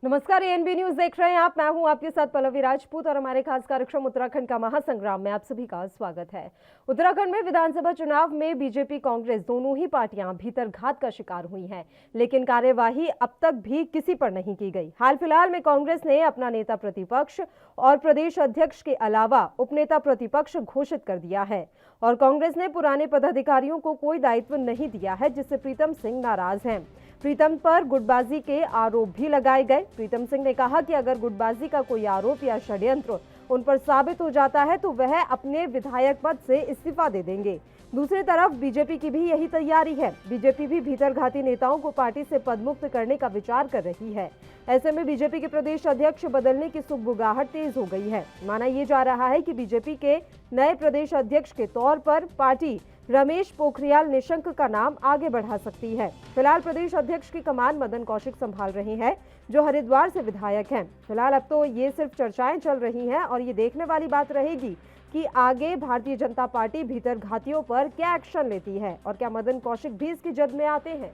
नमस्कार, ANB news देख रहे हैं आप। मैं हूं आपके साथ पल्लवी राजपूत और हमारे खास कार्यक्रम उत्तराखंड का महासंग्राम में आप सभी का स्वागत है। उत्तराखंड में विधानसभा चुनाव में बीजेपी कांग्रेस दोनों ही पार्टियां भीतरघात का शिकार हुई हैं, लेकिन कार्यवाही अब तक भी किसी पर नहीं की गई। हाल फिलहाल में कांग्रेस ने अपना नेता प्रतिपक्ष और प्रदेश अध्यक्ष के अलावा उपनेता प्रतिपक्ष घोषित कर दिया है और कांग्रेस ने पुराने पदाधिकारियों को कोई दायित्व नहीं दिया है, जिससे प्रीतम सिंह नाराज हैं। प्रीतम पर गुटबाजी के आरोप भी लगाए गए। प्रीतम सिंह ने कहा कि अगर गुटबाजी का कोई आरोप या षड्यंत्र उन पर साबित हो जाता है तो वह अपने विधायक पद से इस्तीफा दे देंगे। दूसरी तरफ बीजेपी की भी यही तैयारी है। बीजेपी भी भीतरघाती नेताओं को पार्टी से पदमुक्त करने का विचार कर रही है। ऐसे में बीजेपी के प्रदेश अध्यक्ष बदलने की सुगबुगाहट तेज हो गई है। माना यह जा रहा है कि बीजेपी के नए प्रदेश अध्यक्ष के तौर पर पार्टी रमेश पोखरियाल निशंक का नाम आगे बढ़ा सकती है। फिलहाल प्रदेश अध्यक्ष की कमान मदन कौशिक संभाल रहे हैं, जो हरिद्वार से विधायक हैं। फिलहाल अब तो ये सिर्फ चर्चाएं चल रही हैं और ये देखने वाली बात रहेगी कि आगे भारतीय जनता पार्टी भीतरघातियों पर क्या एक्शन लेती है और क्या मदन कौशिक भी इसकी जद में आते हैं।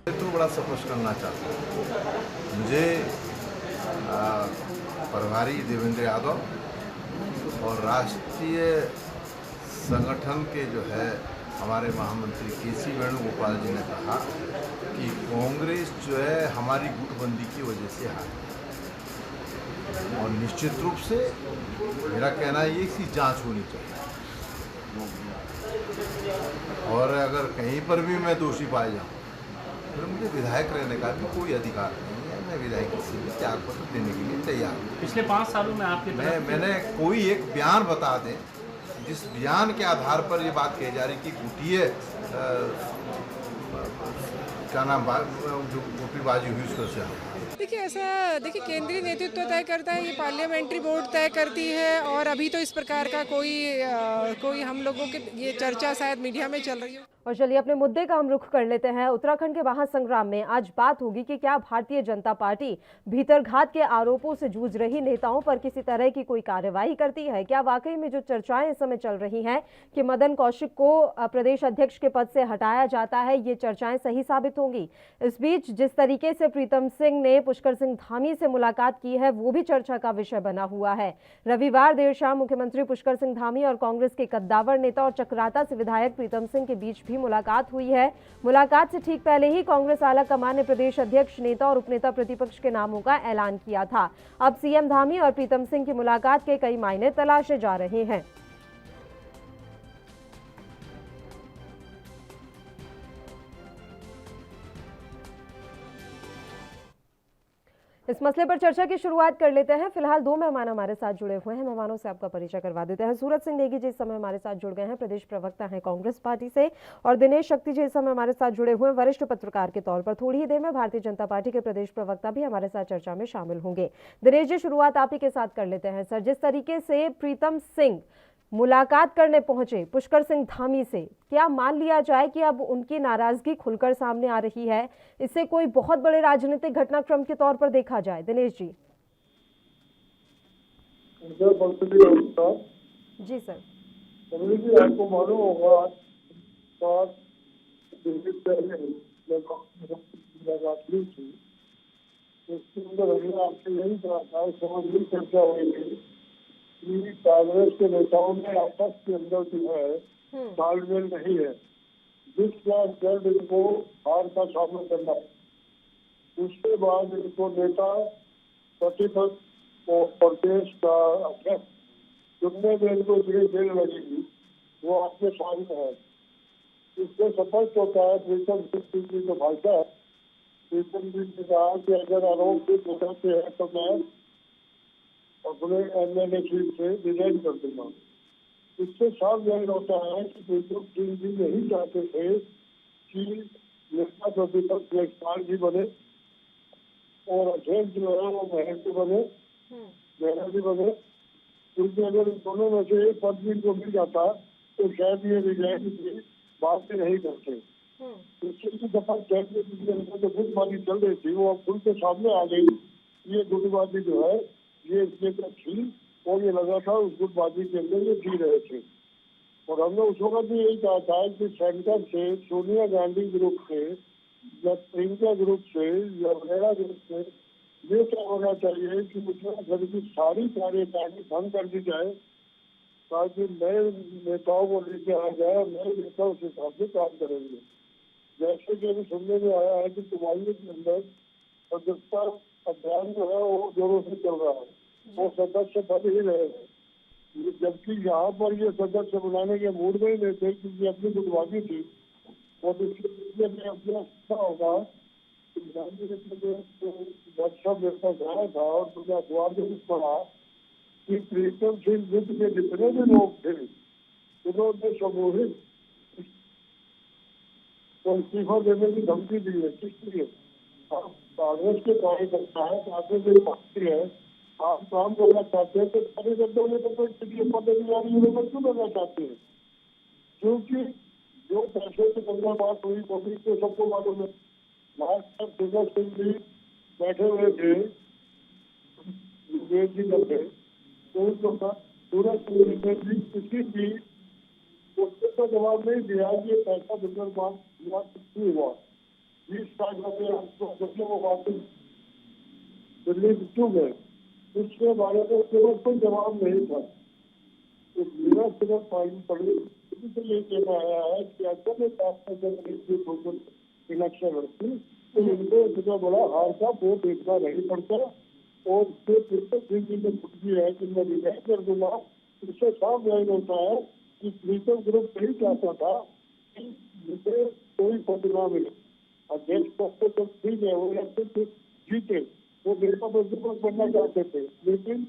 तो बड़ा स्पष्ट करना चाहता हूँ। मुझे प्रभारी देवेंद्र यादव और राष्ट्रीय संगठन के जो है हमारे महामंत्री केसी वेणुगोपाल जी ने कहा कि कांग्रेस जो है हमारी गुटबंदी की वजह से हारी और निश्चित रूप से मेरा कहना ये कि जांच होनी चाहिए और अगर कहीं पर भी मैं दोषी पाया जाऊँ तो मुझे विधायक रहने का भी कोई अधिकार नहीं है। मैं विधायक से भी त्यागपत्र देने के लिए तैयार हूँ। पिछले 5 सालों में आपके मैंने कोई एक बयान बता दें जिस बयान के आधार पर ये बात कही जा रही कि गुटिये क्या नाम जो गुटीबाजी हुई उसको से देखिए केंद्रीय नेतृत्व तय करता है, ये पार्लियामेंट्री बोर्ड तय करती है और अभी तो इस प्रकार का कोई हम लोगों के ये चर्चा शायद मीडिया में चल रही हो। और चलिए अपने मुद्दे का हम रुख कर लेते हैं। उत्तराखंड के महासंग्राम में आज बात होगी कि क्या भारतीय जनता पार्टी भीतरघात के आरोपों से जूझ रही नेताओं पर किसी तरह की कोई कार्रवाई करती है। क्या वाकई में जो चर्चाएं इस समय चल रही हैं कि मदन कौशिक को प्रदेश अध्यक्ष के पद से हटाया जाता है, ये चर्चाएं सही साबित होंगी। इस बीच जिस तरीके से प्रीतम सिंह ने पुष्कर सिंह धामी से मुलाकात की है वो भी चर्चा का विषय बना हुआ है। रविवार देर शाम मुख्यमंत्री पुष्कर सिंह धामी और कांग्रेस के कद्दावर नेता और चक्राता से विधायक प्रीतम सिंह के बीच भी मुलाकात हुई है। मुलाकात से ठीक पहले ही कांग्रेस आला कमान ने प्रदेश अध्यक्ष, नेता और उपनेता प्रतिपक्ष के नामों का ऐलान किया था। अब सीएम धामी और प्रीतम सिंह की मुलाकात के कई मायने तलाशे जा रहे हैं। इस मसले पर चर्चा की शुरुआत कर लेते हैं। फिलहाल 2 मेहमान हमारे साथ जुड़े हुए हैं। मेहमानों से आपका परिचय करवा देते हैं। सूरज सिंह नेगी जी इस समय हमारे साथ जुड़ गए हैं, प्रदेश प्रवक्ता हैं कांग्रेस पार्टी से, और दिनेश शक्ति जी इस समय हमारे साथ जुड़े हुए हैं वरिष्ठ पत्रकार के तौर पर। थोड़ी ही देर में भारतीय जनता पार्टी के प्रदेश प्रवक्ता भी हमारे साथ चर्चा में शामिल होंगे। दिनेश जी, शुरुआत आप ही के साथ कर लेते हैं। सर, जिस तरीके से प्रीतम सिंह मुलाकात करने पहुंचे पुष्कर सिंह धामी से, क्या मान लिया जाए कि अब उनकी नाराजगी खुलकर सामने आ रही है? इसे कोई बहुत बड़े राजनीतिक घटनाक्रम के तौर पर देखा जाए? दिनेश जी। जी सर। आपको मालूम होगा उसके अंदर हमने आपसे यही कहा था, समझ चर्चा हुई थी कि कांग्रेस के नेताओं में आपस के अंदर जो है तालमेल नहीं है, जिसका जल्द इनको हार का सामना करना है। उसके बाद इनको नेता प्रतिपक्ष और प्रदेश का अध्यक्ष चुनने में इनको जो देर लगेगी वो आपके सामने है। इससे स्पष्ट होता है प्रीतम सिंह की जो भाषा है, प्रीतम सिंह ने कहा कि अगर आरोप सिद्ध होते हैं तो मैं अपने एमएलए सीट से रिजाइन कर दूंगा। इससे साफ जाहिर होता है कि प्रीतम सिंह जी नहीं चाहते थे कि नेता प्रतिपक्ष लेखपाल भी बने और अध्यक्ष जो है वो महंती बने, महंती बने, क्योंकि अगर इन दोनों में से एक पद भी इनको मिल जाता तो शायद ये रिजाइन की बात भी नहीं करते। इससे दफा जो गुटबाजी चल रही थी वो अब खुल के सामने आ गई। ये गुटबाजी जो है ये इसलिए थी और ये लगा था उस गुटबाजी के अंदर ये जी रहे थे। और हमने उस वक्त भी यही कहा था कि सेंटर से सोनिया गांधी ग्रुप से या प्रियंका ग्रुप से या वगैरह ग्रुप से ये क्या होना चाहिए कि उत्तराखंड की सारी कार्यकारिणी भंग कर दी जाए ताकि नए नेताओं को लेके आ जाए और नए नेता उस हिसाब से काम करेंगे। जैसे कि अभी सुनने में आया है कि कुमाऊनी के अंदर सदस्यता अभियान जो है वो जोरों से चल रहा है, वो सदस्य बन ही रहे हैं, जबकि यहाँ पर ये सदस्य बनाने के मूड में ही नहीं थे क्योंकि अपनी गुटबाजी थी। और इसलिए में अपना अच्छा होगा वर्कशॉप मेरे पास आया था और तुमने अखबार में भी पढ़ा कि प्रीतम सिंह युद्ध के जितने भी लोग थे उन्होंने समूहित इस्तीफा देने की धमकी दी है। किस लिए? आप कांग्रेस के कार्यकर्ता है, कांग्रेस एक पार्टी है, आप काम करना चाहते हैं तो कार्यकर्ताओं ने तो कोई क्यों करना चाहते हैं? क्योंकि जो पैसे की गंगा बात हुई मोदी को सबको मालूम है। लास्ट तक सुंदर सिंह जी बैठे हुए थे जी करके, तो उनको सूरज सिंह ने भी किसी भी उसके तो जवाब नहीं दिया कि पैसा बिल्कुल बात हुआ 20 लाख रुपये वो वापस दिल्ली क्यों गए, उसके बारे में कोई जवाब नहीं था। तो मेरा सिर्फ पढ़ी तो ये कहना आया है कि अगर इलेक्शन लड़ती तो इनको इतना बड़ा हार का वोट देखना नहीं पड़ता और जो छुट्टी है कि मैं रिजाइन कर दूंगा, इससे साफ जाहिर होता है कि प्रीतम ग्रुप नहीं चाहता था कि मुझे कोई पद ना मिले। अध्यक्ष पद तो ठीक है, वो इलेक्शन जीते, वो नेता प्रतिपक्ष बनना चाहते थे, लेकिन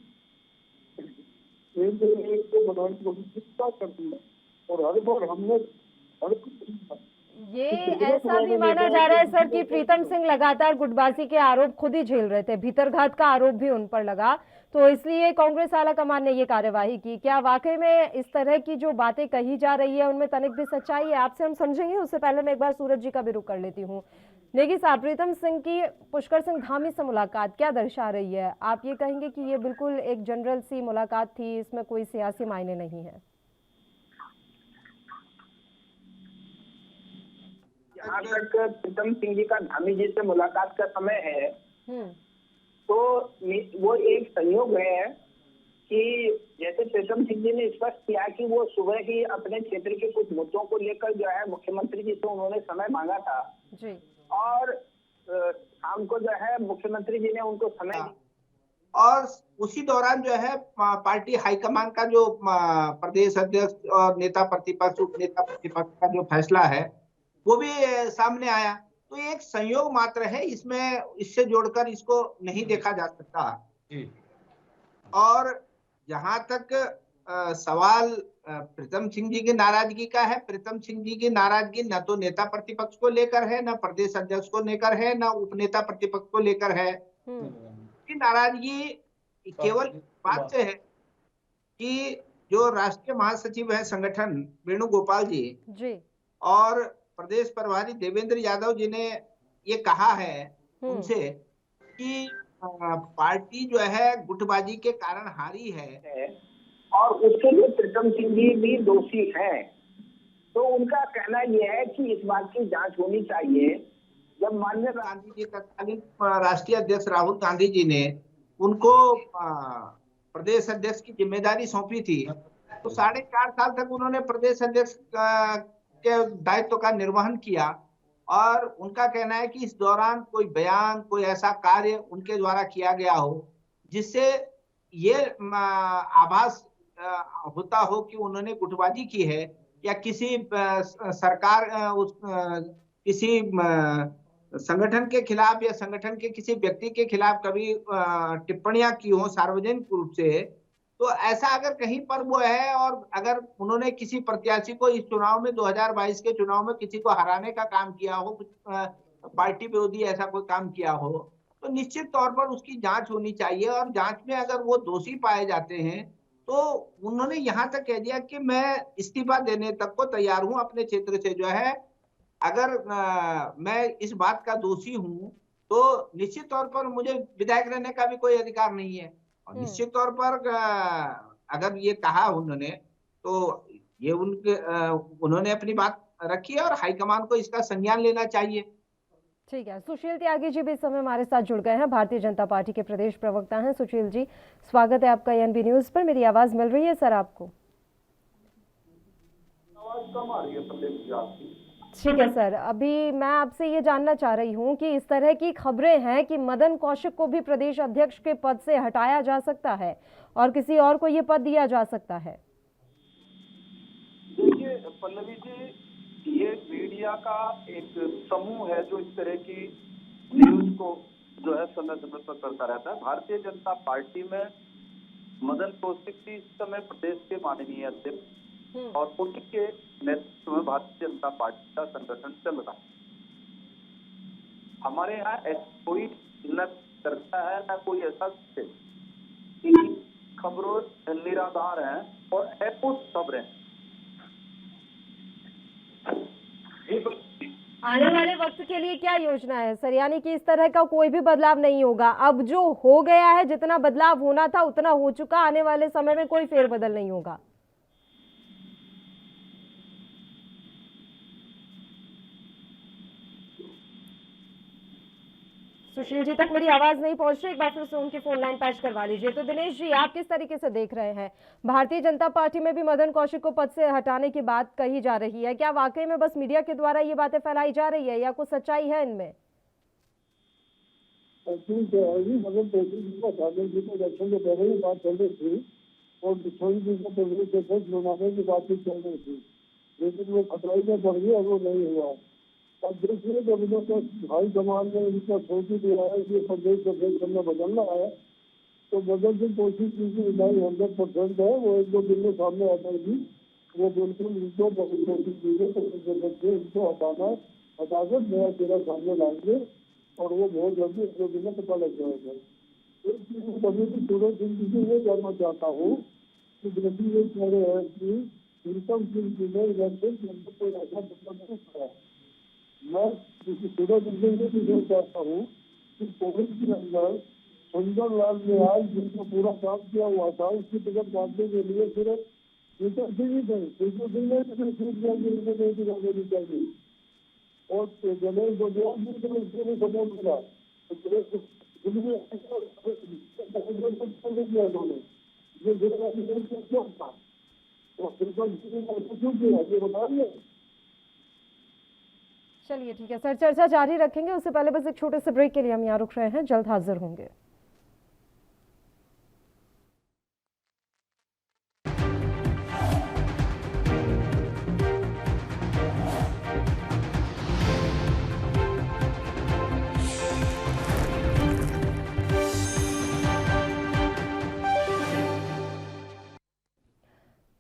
को बनाने की कोशिश करती है और हर बार हमने ये ऐसा भी माना जा रहा है सर कि प्रीतम सिंह लगातार गुटबाजी के आरोप खुद ही झेल रहे थे, भीतरघात का आरोप भी उन पर लगा, तो इसलिए कांग्रेस आला कमान ने ये कार्यवाही की। क्या वाकई में इस तरह की जो बातें कही जा रही है उनमें तनिक भी सच्चाई है? आपसे हम समझेंगे, उससे पहले मैं एक बार सूरज जी का भी रुख कर लेती हूँ। नेगी साहब, प्रीतम सिंह की पुष्कर सिंह धामी से मुलाकात क्या दर्शा रही है? आप ये कहेंगे कि ये बिल्कुल एक जनरल सी मुलाकात थी, इसमें कोई सियासी मायने नहीं है? जहाँ तक प्रीतम सिंह जी का धामी जी से मुलाकात का समय है, तो वो एक संयोग है कि जैसे प्रीतम सिंह जी ने स्पष्ट किया कि वो सुबह ही अपने क्षेत्र के कुछ मुद्दों को लेकर जो है मुख्यमंत्री जी से उन्होंने समय मांगा था जी, और शाम को जो है मुख्यमंत्री जी ने उनको समय दिया और उसी दौरान जो है पार्टी हाईकमान का जो प्रदेश अध्यक्ष और नेता प्रतिपक्ष उप नेता प्रतिपक्ष का जो फैसला है वो भी सामने आया। तो ये एक संयोग मात्र है, इसमें इससे जोड़कर इसको नहीं देखा जा सकता। और जहां तक सवाल प्रीतम सिंह जी की नाराजगी का है, प्रीतम सिंह जी की नाराजगी न तो नेता प्रतिपक्ष को लेकर है, न प्रदेश अध्यक्ष को लेकर है, न उपनेता प्रतिपक्ष को लेकर है। नाराजगी केवल बात से है कि जो राष्ट्रीय महासचिव है संगठन वेणुगोपाल जी और प्रदेश प्रभारी देवेंद्र यादव जी ने ये कहा है उनसे कि पार्टी जो है गुटबाजी के कारण हारी है और उसके लिए प्रीतम सिंह जी भी दोषी हैं। तो उनका कहना यह है कि इस बात की जांच होनी चाहिए। जब माननीय गांधी जी तत्कालीन राष्ट्रीय अध्यक्ष राहुल गांधी जी ने उनको प्रदेश अध्यक्ष की जिम्मेदारी सौंपी थी, तो 4.5 साल तक उन्होंने प्रदेश अध्यक्ष के दायित्व का निर्वहन किया और उनका कहना है कि इस दौरान कोई बयान, कोई ऐसा कार्य उनके द्वारा किया गया हो जिससे ये आभास होता हो कि उन्होंने गुटबाजी की है या किसी सरकार किसी संगठन के खिलाफ या संगठन के किसी व्यक्ति के खिलाफ कभी टिप्पणियां की हो सार्वजनिक रूप से। तो ऐसा अगर कहीं पर वो है और अगर उन्होंने किसी प्रत्याशी को इस चुनाव में 2022 के चुनाव में किसी को हराने का काम किया हो, पार्टी विरोधी ऐसा कोई काम किया हो, तो निश्चित तौर पर उसकी जांच होनी चाहिए और जांच में अगर वो दोषी पाए जाते हैं तो उन्होंने यहाँ तक कह दिया कि मैं इस्तीफा देने तक को तैयार हूं अपने क्षेत्र से। जो है अगर मैं इस बात का दोषी हूं तो निश्चित तौर पर मुझे विधायक रहने का भी कोई अधिकार नहीं है। और निश्चित तौर पर अगर ये कहा उन्होंने तो ये उन्होंने अपनी बात रखी है और हाईकमान को इसका संज्ञान लेना चाहिए। ठीक है, सुशील त्यागी जी भी इस समय हमारे साथ जुड़ गए हैं, भारतीय जनता पार्टी के प्रदेश प्रवक्ता हैं। सुशील जी, स्वागत है आपका एएनबी न्यूज पर। मेरी आवाज मिल रही है सर आपको? आवाज कम आ रही है प्रदेश की आपकी। ठीक है सर, अभी मैं आपसे ये जानना चाह रही हूँ कि इस तरह की खबरें हैं कि मदन कौशिक को भी प्रदेश अध्यक्ष के पद से हटाया जा सकता है और किसी और को ये पद दिया जा सकता है। देखिए पल्लवी जी, ये मीडिया का एक समूह है जो इस तरह की न्यूज को जो है समय समय पर करता रहता है। भारतीय जनता पार्टी में मदन कौशिक जी इस समय प्रदेश के माननीय अध्यक्ष और उन्हीं के नेतृत्व में भारतीय जनता पार्टी का संगठन चल रहा है। हमारे यहाँ कोई न चर्चा है न कोई ऐसा खबरों निराधार है और अपोष खबरें। आने वाले वक्त के लिए क्या योजना है सर? यानी कि इस तरह का कोई भी बदलाव नहीं होगा, अब जो हो गया है, जितना बदलाव होना था उतना हो चुका, आने वाले समय में कोई फेरबदल नहीं होगा। सुशील जी तक मेरी आवाज नहीं पहुंच रही, एक बार फिर से उनकी फोन लाइन पैच करवा लीजिए। तो दिनेश जी, आप किस तरीके से देख रहे हैं, भारतीय जनता पार्टी में भी मदन कौशिक को पद से हटाने की बात कही जा रही है, क्या वाकई में बस मीडिया के द्वारा ये बातें फैलाई जा रही है या कुछ सच्चाई है इनमें? मदन कौशिक जी को हटाने की तो इलेक्शन से पहले ही बात चल रही थी और किशोरी जी को प्रदेश अध्यक्ष बनाने की बातचीत चल रही थी, लेकिन वो खतराई में पड़ गई और वो नहीं हुआ। अब देखिए, जब इन्होंने हाईकमान ने इनका सोच ही दिया है कि प्रदेश अध्यक्ष हमने बदलना है, तो मदन सिंह कौशिक जी की विदाई 100% है, वो 1-2 दिन में सामने आ जाएगी। वो बिल्कुल इनको मदन कौशिक जी को प्रदेश अध्यक्ष इनको हटाकर नया चेहरा सामने लाएंगे और वो बहुत जल्दी 1-2 दिन में पता लग जाएगा। एक चीज कभी भी सूरज सिंह जी से ये जानना चाहता हूँ कि जैसे ये कह रहे हैं कि प्रीतम सिंह जी ने इलेक्शन के अंदर कोई ऐसा मतलब नहीं किया। मैं सूरज सिंह जी से चाहता हूँ कि कोविड के अंदर सुंदरलाल निहाल जिनको पूरा काम किया हुआ था, उसकी टिकट काटने के लिए सिर्फ प्रीतम सिंह ही थे। प्रीतम सिंह ने टिकट छूट गया कि उनको नहीं टिकट देनी चाहिए और गणेश गोजवाल जी को उसको भी सपोर्ट मिला। चलिए ठीक है सर, चर्चा जारी रखेंगे, उससे पहले बस एक छोटे से ब्रेक के लिए हम यहाँ रुक रहे हैं, जल्द हाजिर होंगे।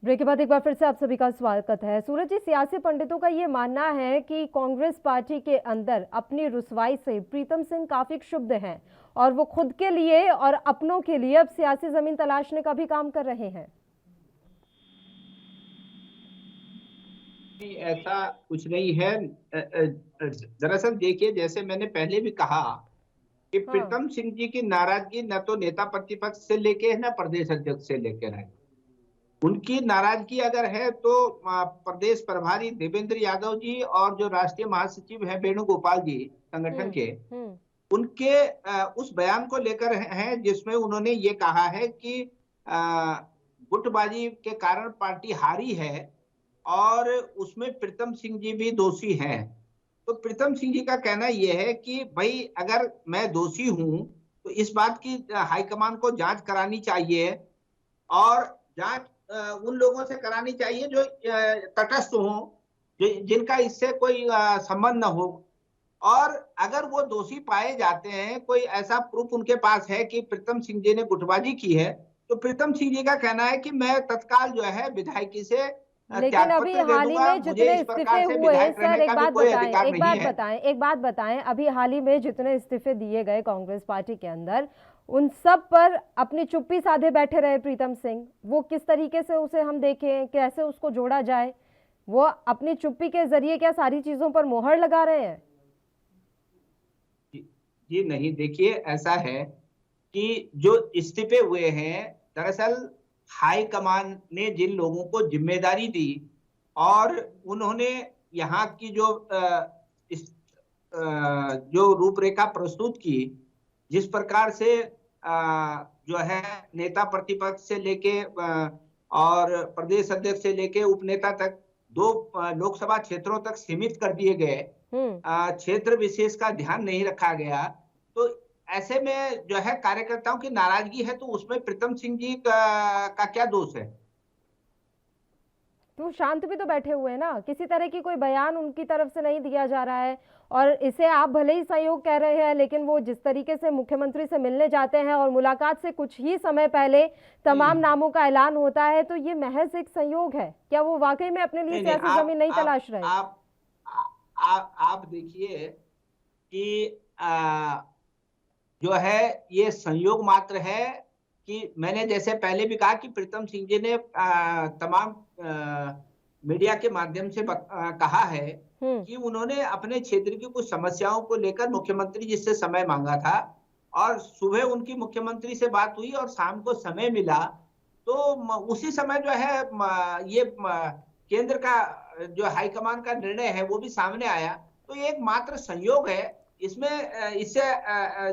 ब्रेक के बाद एक बार फिर से आप सभी का स्वागत है। सूरज जी, सियासी पंडितों का ये मानना है कि कांग्रेस पार्टी के अंदर अपनी रुसवाई से प्रीतम सिंह काफी क्षुब्ध हैं और वो खुद के लिए और अपनों के लिए अब सियासी जमीन तलाशने का भी काम कर रहे हैं। ऐसा कुछ नहीं है। दरअसल देखिए, जैसे मैंने पहले भी कहा कि प्रीतम सिंह जी की नाराजगी न तो नेता प्रतिपक्ष से लेके है न प्रदेश अध्यक्ष से लेकर है। उनकी नाराजगी अगर है तो प्रदेश प्रभारी देवेंद्र यादव जी और जो राष्ट्रीय महासचिव हैं वेणुगोपाल जी संगठन के, उनके उस बयान को लेकर है जिसमें उन्होंने ये कहा है कि गुटबाजी के कारण पार्टी हारी है और उसमें प्रीतम सिंह जी भी दोषी हैं। तो प्रीतम सिंह जी का कहना यह है कि भाई, अगर मैं दोषी हूं तो इस बात की हाईकमान को जांच करानी चाहिए और जांच उन लोगों से करानी चाहिए जो तटस्थ हों, जिनका इससे कोई संबंध न हो। और अगर वो दोषी पाए जाते हैं, कोई ऐसा प्रूफ उनके पास है कि प्रीतम सिंह जी ने गुटबाजी की है, तो प्रीतम सिंह जी का कहना है कि मैं तत्काल जो है विधायकी से लेकिन अभी हाल ही में जितने इस्तीफे हुए सर, एक बात बताएं, अभी हाल ही में जितने इस्तीफे दिए गए कांग्रेस पार्टी के अंदर, उन सब पर अपनी चुप्पी साधे बैठे रहे प्रीतम सिंह। वो किस तरीके से उसे हम देखें, कैसे उसको जोड़ा जाए, वो अपनी चुप्पी के जरिए क्या सारी चीजों पर मोहर लगा रहे हैं? जी नहीं, देखिए ऐसा है कि जो इस्तीफे हुए हैं, दरअसल हाईकमान ने जिन लोगों को जिम्मेदारी दी और उन्होंने यहाँ की जो जो रूपरेखा प्रस्तुत की, जिस प्रकार से जो है नेता प्रतिपक्ष से लेके और प्रदेश अध्यक्ष से लेके उपनेता तक 2 लोकसभा क्षेत्रों तक सीमित कर दिए गए, क्षेत्र विशेष का ध्यान नहीं रखा गया, तो ऐसे में जो है कार्यकर्ताओं की नाराजगी है, तो उसमें प्रीतम सिंह जी का क्या दोष है? तो शांत भी तो बैठे हुए हैं ना, किसी तरह की कोई बयान उनकी तरफ से नहीं दिया जा रहा है। और इसे आप भले ही सहयोग कह रहे हैं, लेकिन वो जिस तरीके से मुख्यमंत्री से मिलने जाते हैं और मुलाकात से कुछ ही समय पहले तमाम नामों का ऐलान होता है, तो ये महज एक संयोग है। क्या वो वाकई में अपने लिए सियासी जमीन नहीं तलाश रहे? आप देखिए कि जो है ये संयोग मात्र है कि मैंने जैसे पहले भी कहा कि प्रीतम सिंह जी ने तमाम मीडिया के माध्यम से कहा है कि उन्होंने अपने क्षेत्र की कुछ समस्याओं को लेकर मुख्यमंत्री जी से समय मांगा था, और सुबह उनकी मुख्यमंत्री से बात हुई और शाम को समय मिला, तो उसी समय जो है ये केंद्र का जो हाईकमान का निर्णय है वो भी सामने आया। तो ये एक मात्र संयोग है, इसमें इससे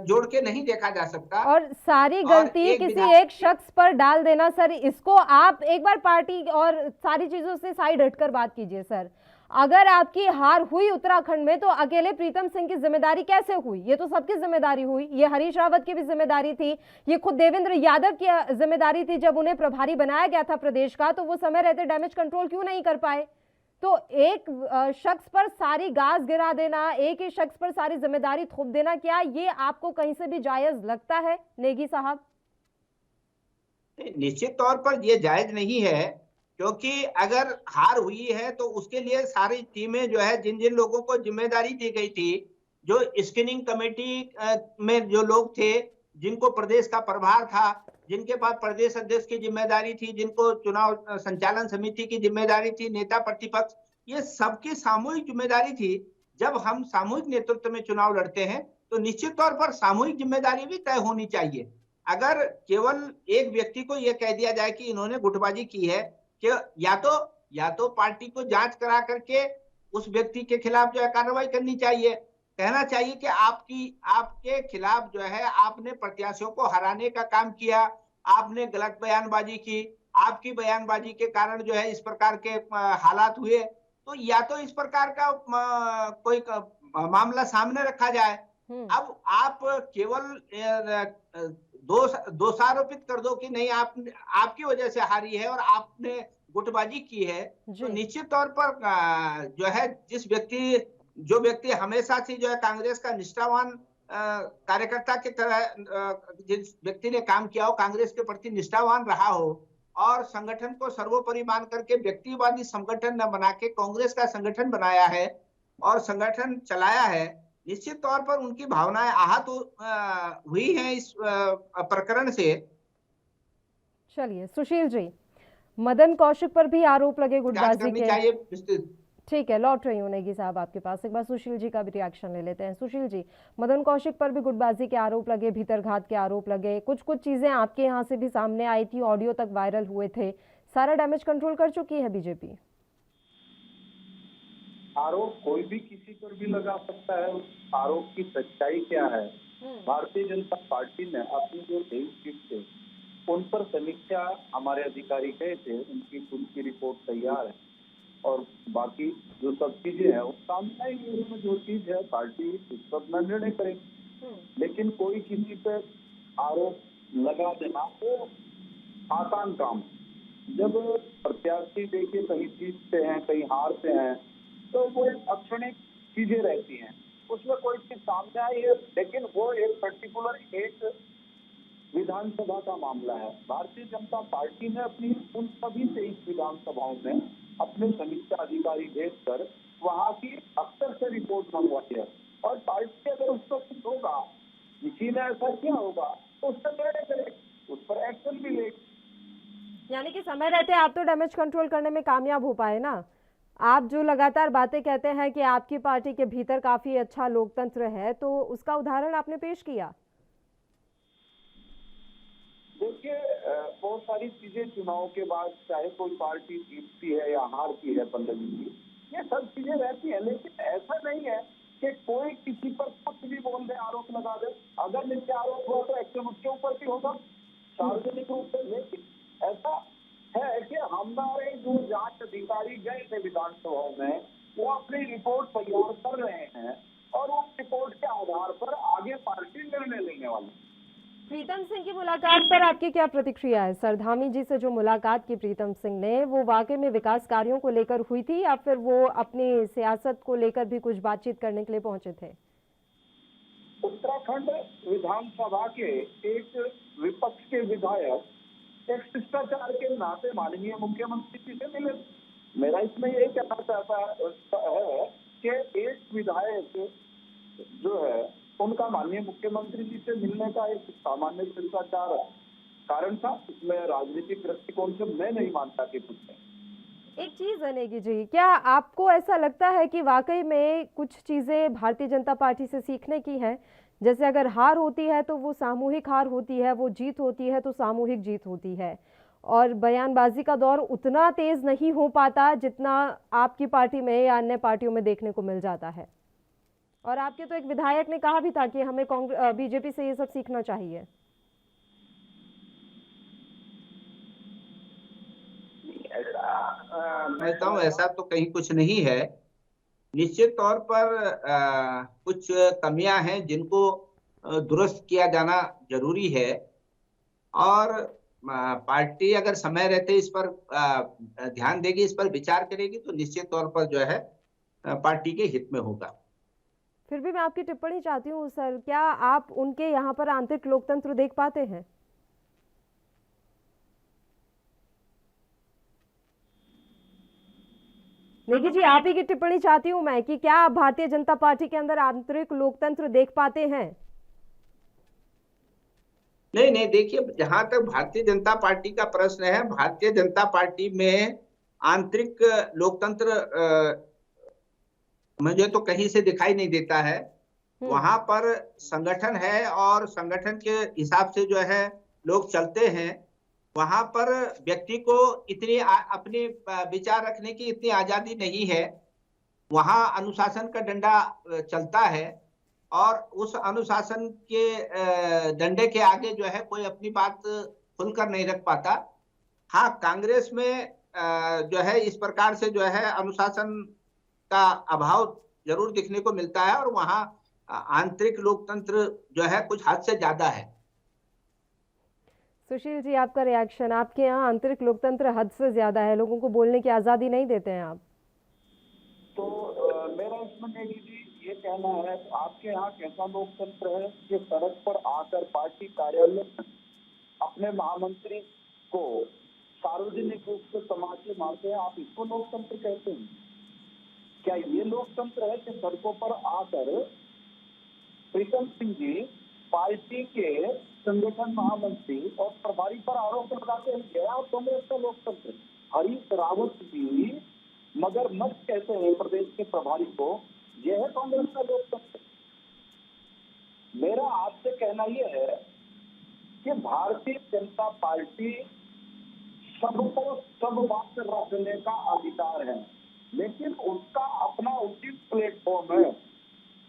जोड़ के नहीं देखा जा सकता। और सारी गलती किसी एक शख्स पर डाल देना सर, इसको आप एक बार पार्टी और सारी चीजों से साइड हटकर बात कीजिए सर। अगर आपकी हार हुई उत्तराखंड में, तो अकेले प्रीतम सिंह की जिम्मेदारी कैसे हुई? ये तो सबकी जिम्मेदारी हुई। ये हरीश रावत की भी जिम्मेदारी थी, ये खुद देवेंद्र यादव की जिम्मेदारी थी। जब उन्हें प्रभारी बनाया गया था प्रदेश का, तो वो समय रहते डैमेज कंट्रोल क्यों नहीं कर पाए? तो एक शख्स पर सारी गाज गिरा देना, एक ही शख्स पर सारी जिम्मेदारी थोप देना, क्या ये आपको कहीं से भी जायज लगता है नेगी साहब? निश्चित तौर पर ये जायज नहीं है, क्योंकि अगर हार हुई है तो उसके लिए सारी टीमें जो है, जिन जिन लोगों को जिम्मेदारी दी गई थी, जो स्क्रीनिंग कमेटी में जो लोग थे, जिनको प्रदेश का प्रभार था, जिनके पास प्रदेश अध्यक्ष की जिम्मेदारी थी, जिनको चुनाव संचालन समिति की जिम्मेदारी थी, नेता प्रतिपक्ष, ये सबकी सामूहिक जिम्मेदारी थी। जब हम सामूहिक नेतृत्व में चुनाव लड़ते हैं तो निश्चित तौर पर सामूहिक जिम्मेदारी भी तय होनी चाहिए। अगर केवल एक व्यक्ति को यह कह दिया जाए कि इन्होंने गुटबाजी की है, कि या तो पार्टी को जांच करा करके उस व्यक्ति के खिलाफ जो है कार्रवाई करनी चाहिए, कहना चाहिए कि आपके खिलाफ जो है आपने प्रत्याशियों को हराने का काम किया, आपने गलत बयानबाजी की, आपकी बयानबाजी के कारण जो है इस प्रकार के हालात हुए, तो या तो इस प्रकार का कोई मामला सामने रखा जाए। अब आप केवल दोषारोपित कर दो कि नहीं आपकी वजह से हारी है और आपने गुटबाजी की है, तो निश्चित तौर पर जो है जो व्यक्ति हमेशा से जो है कांग्रेस का निष्ठावान कार्यकर्ता की तरह, जिस व्यक्ति ने काम किया हो, कांग्रेस के प्रति निष्ठावान रहा हो और संगठन को सर्वोपरि मान करके व्यक्तिवादी संगठन न बना के कांग्रेस का संगठन बनाया है और संगठन चलाया है, निश्चित तौर पर उनकी भावनाएं आहत हुई हैं इस प्रकरण से। चलिए सुशील जी, मदन कौशिक पर भी आरोप लगे गुटबाजी के। ठीक है, लौट रही हूँ नेगी साहब आपके पास, एक बार सुशील जी का भी रिएक्शन ले लेते हैं। सुशील जी, मदन कौशिक पर भी गुटबाजी के आरोप लगे, भीतरघात के आरोप लगे, कुछ चीजें आपके यहाँ से भी सामने आई थी, ऑडियो तक वायरल हुए थे, सारा डैमेज कंट्रोल कर चुकी है बीजेपी? आरोप कोई भी किसी पर भी लगा सकता है, उस आरोप की सच्चाई क्या है? भारतीय जनता पार्टी ने अपनी जो 23 सीट थे उन पर समीक्षा हमारे अधिकारी गए थे, उनकी रिपोर्ट तैयार है और बाकी जो सब चीजें हैं वो सामने आएंगी। उसमें जो चीज है पार्टी उस पर अपना निर्णय करेगी, लेकिन कोई किसी पर आरोप लगा देना वो आसान काम। जब प्रत्याशी देखिए कहीं जीतते हैं कहीं हारते हैं तो वो अक्षणिक चीजें रहती हैं, उसमें कोई चीज सामने आई है, लेकिन वो एक पर्टिकुलर एक विधानसभा का मामला है। भारतीय जनता पार्टी ने अपनी उन सभी 23 विधानसभाओं में अपने समीक्षा अधिकारी भेजकर वहां की अक्सर से रिपोर्ट मंगवाई है और पार्टी अगर उस पर कुछ होगा, किसी ने ऐसा किया होगा तो उस पर निर्णय करेगी, उस पर एक्शन भी लेगी। यानी कि समय रहते आप तो डैमेज कंट्रोल करने में कामयाब हो पाए ना। आप जो लगातार बातें कहते हैं कि आपकी पार्टी के भीतर काफी अच्छा लोकतंत्र है, तो उसका उदाहरण आपने पेश किया। देखिए बहुत सारी चीजें चुनाव के बाद चाहे कोई पार्टी जीतती है या हारती है, पल्लवी जी, ये सब चीजें रहती है, लेकिन ऐसा नहीं है कि कोई किसी पर कुछ भी बोल दे, आरोप लगा दे। अगर नीचे आरोप हुआ तो एक्शन उसके ऊपर भी होगा सार्वजनिक रूप से। लेकिन ऐसा है कि हमारे जो जांच अधिकारी गए थे विधानसभा में, वो अपनी रिपोर्ट तैयार कर रहे हैं और उस रिपोर्ट के आधार पर आगे पार्टी निर्णय लेने वाली। प्रीतम सिंह की मुलाकात पर आपकी क्या प्रतिक्रिया है सर? धामी जी से जो मुलाकात की प्रीतम सिंह ने, वो वाकई में विकास कार्यों को लेकर हुई थी या फिर वो अपनी सियासत को लेकर भी कुछ बातचीत करने के लिए पहुंचे थे? उत्तराखंड विधानसभा के एक विपक्ष के विधायक एक शिष्टाचार के नाते माननीय मुख्यमंत्री जी से मिले। मेरा इसमें यही कहना चाहता है कि एक विधायक जो है उनका माननीय मुख्यमंत्री जी से मिलने का एक सामान्य शिष्टाचार कारण था। इसमें राजनीतिक दृष्टिकोण से मैं नहीं मानता कि कुछ है। एक चीज है नेगी जी, क्या आपको ऐसा लगता है कि वाकई में कुछ चीजें भारतीय जनता पार्टी से सीखने की हैं? जैसे अगर हार होती है तो वो सामूहिक हार होती है, वो जीत होती है तो सामूहिक जीत होती है, और बयानबाजी का दौर उतना तेज नहीं हो पाता जितना आपकी पार्टी में या अन्य पार्टियों में देखने को मिल जाता है। और आपके तो एक विधायक ने कहा भी था कि हमें बीजेपी से ये सब सीखना चाहिए। समझता हूँ ऐसा तो कहीं कुछ नहीं है। निश्चित तौर पर कुछ कमियां हैं जिनको दुरुस्त किया जाना जरूरी है, और पार्टी अगर समय रहते इस पर ध्यान देगी, इस पर विचार करेगी तो निश्चित तौर पर जो है पार्टी के हित में होगा। फिर भी मैं आपकी टिप्पणी चाहती हूँ सर, क्या आप उनके यहाँ पर आंतरिक लोकतंत्र देख पाते हैं? नेगी जी, आप ही की टिप्पणी चाहती हूँ मैं कि क्या आप भारतीय जनता पार्टी के अंदर आंतरिक लोकतंत्र देख पाते हैं? नहीं नहीं, देखिए जहां तक भारतीय जनता पार्टी का प्रश्न है, भारतीय जनता पार्टी में आंतरिक लोकतंत्र मुझे तो कहीं से दिखाई नहीं देता है। वहां पर संगठन है और संगठन के हिसाब से जो है लोग चलते हैं। वहां पर व्यक्ति को इतनी अपने विचार रखने की इतनी आजादी नहीं है। वहां अनुशासन का डंडा चलता है और उस अनुशासन के डंडे के आगे जो है कोई अपनी बात खुलकर नहीं रख पाता। हाँ, कांग्रेस में जो है इस प्रकार से जो है अनुशासन का अभाव जरूर दिखने को मिलता है, और वहां आंतरिक लोकतंत्र जो है कुछ हद से ज्यादा है। सुशील जी, आपका रिएक्शन? आपके यहाँ आंतरिक लोकतंत्र हद से ज्यादा है, लोगों को बोलने की आजादी नहीं देते हैं आप? तो मेरा इसमें नेगी जी ये कहना है, आपके यहाँ कैसा लोकतंत्र है कि सड़क पर आकर पार्टी कार्यालय अपने महामंत्री को सार्वजनिक रूप से तमाचे मारते हैं, आप इसको लोकतंत्र कहते हैं? क्या ये लोकतंत्र है कि सड़कों पर आकर प्रीतम सिंह जी पार्टी के संगठन महामंत्री और प्रभारी पर आरोप लगाते हैं? क्या कांग्रेस का लोकतंत्र? हरीश रावत जी मगरमच्छ कहते हैं प्रदेश के प्रभारी को, यह है कांग्रेस का लोकतंत्र? मेरा आपसे कहना यह है कि भारतीय जनता पार्टी सबको सब बात रखने का अधिकार है, लेकिन उसका अपना उचित प्लेटफॉर्म है।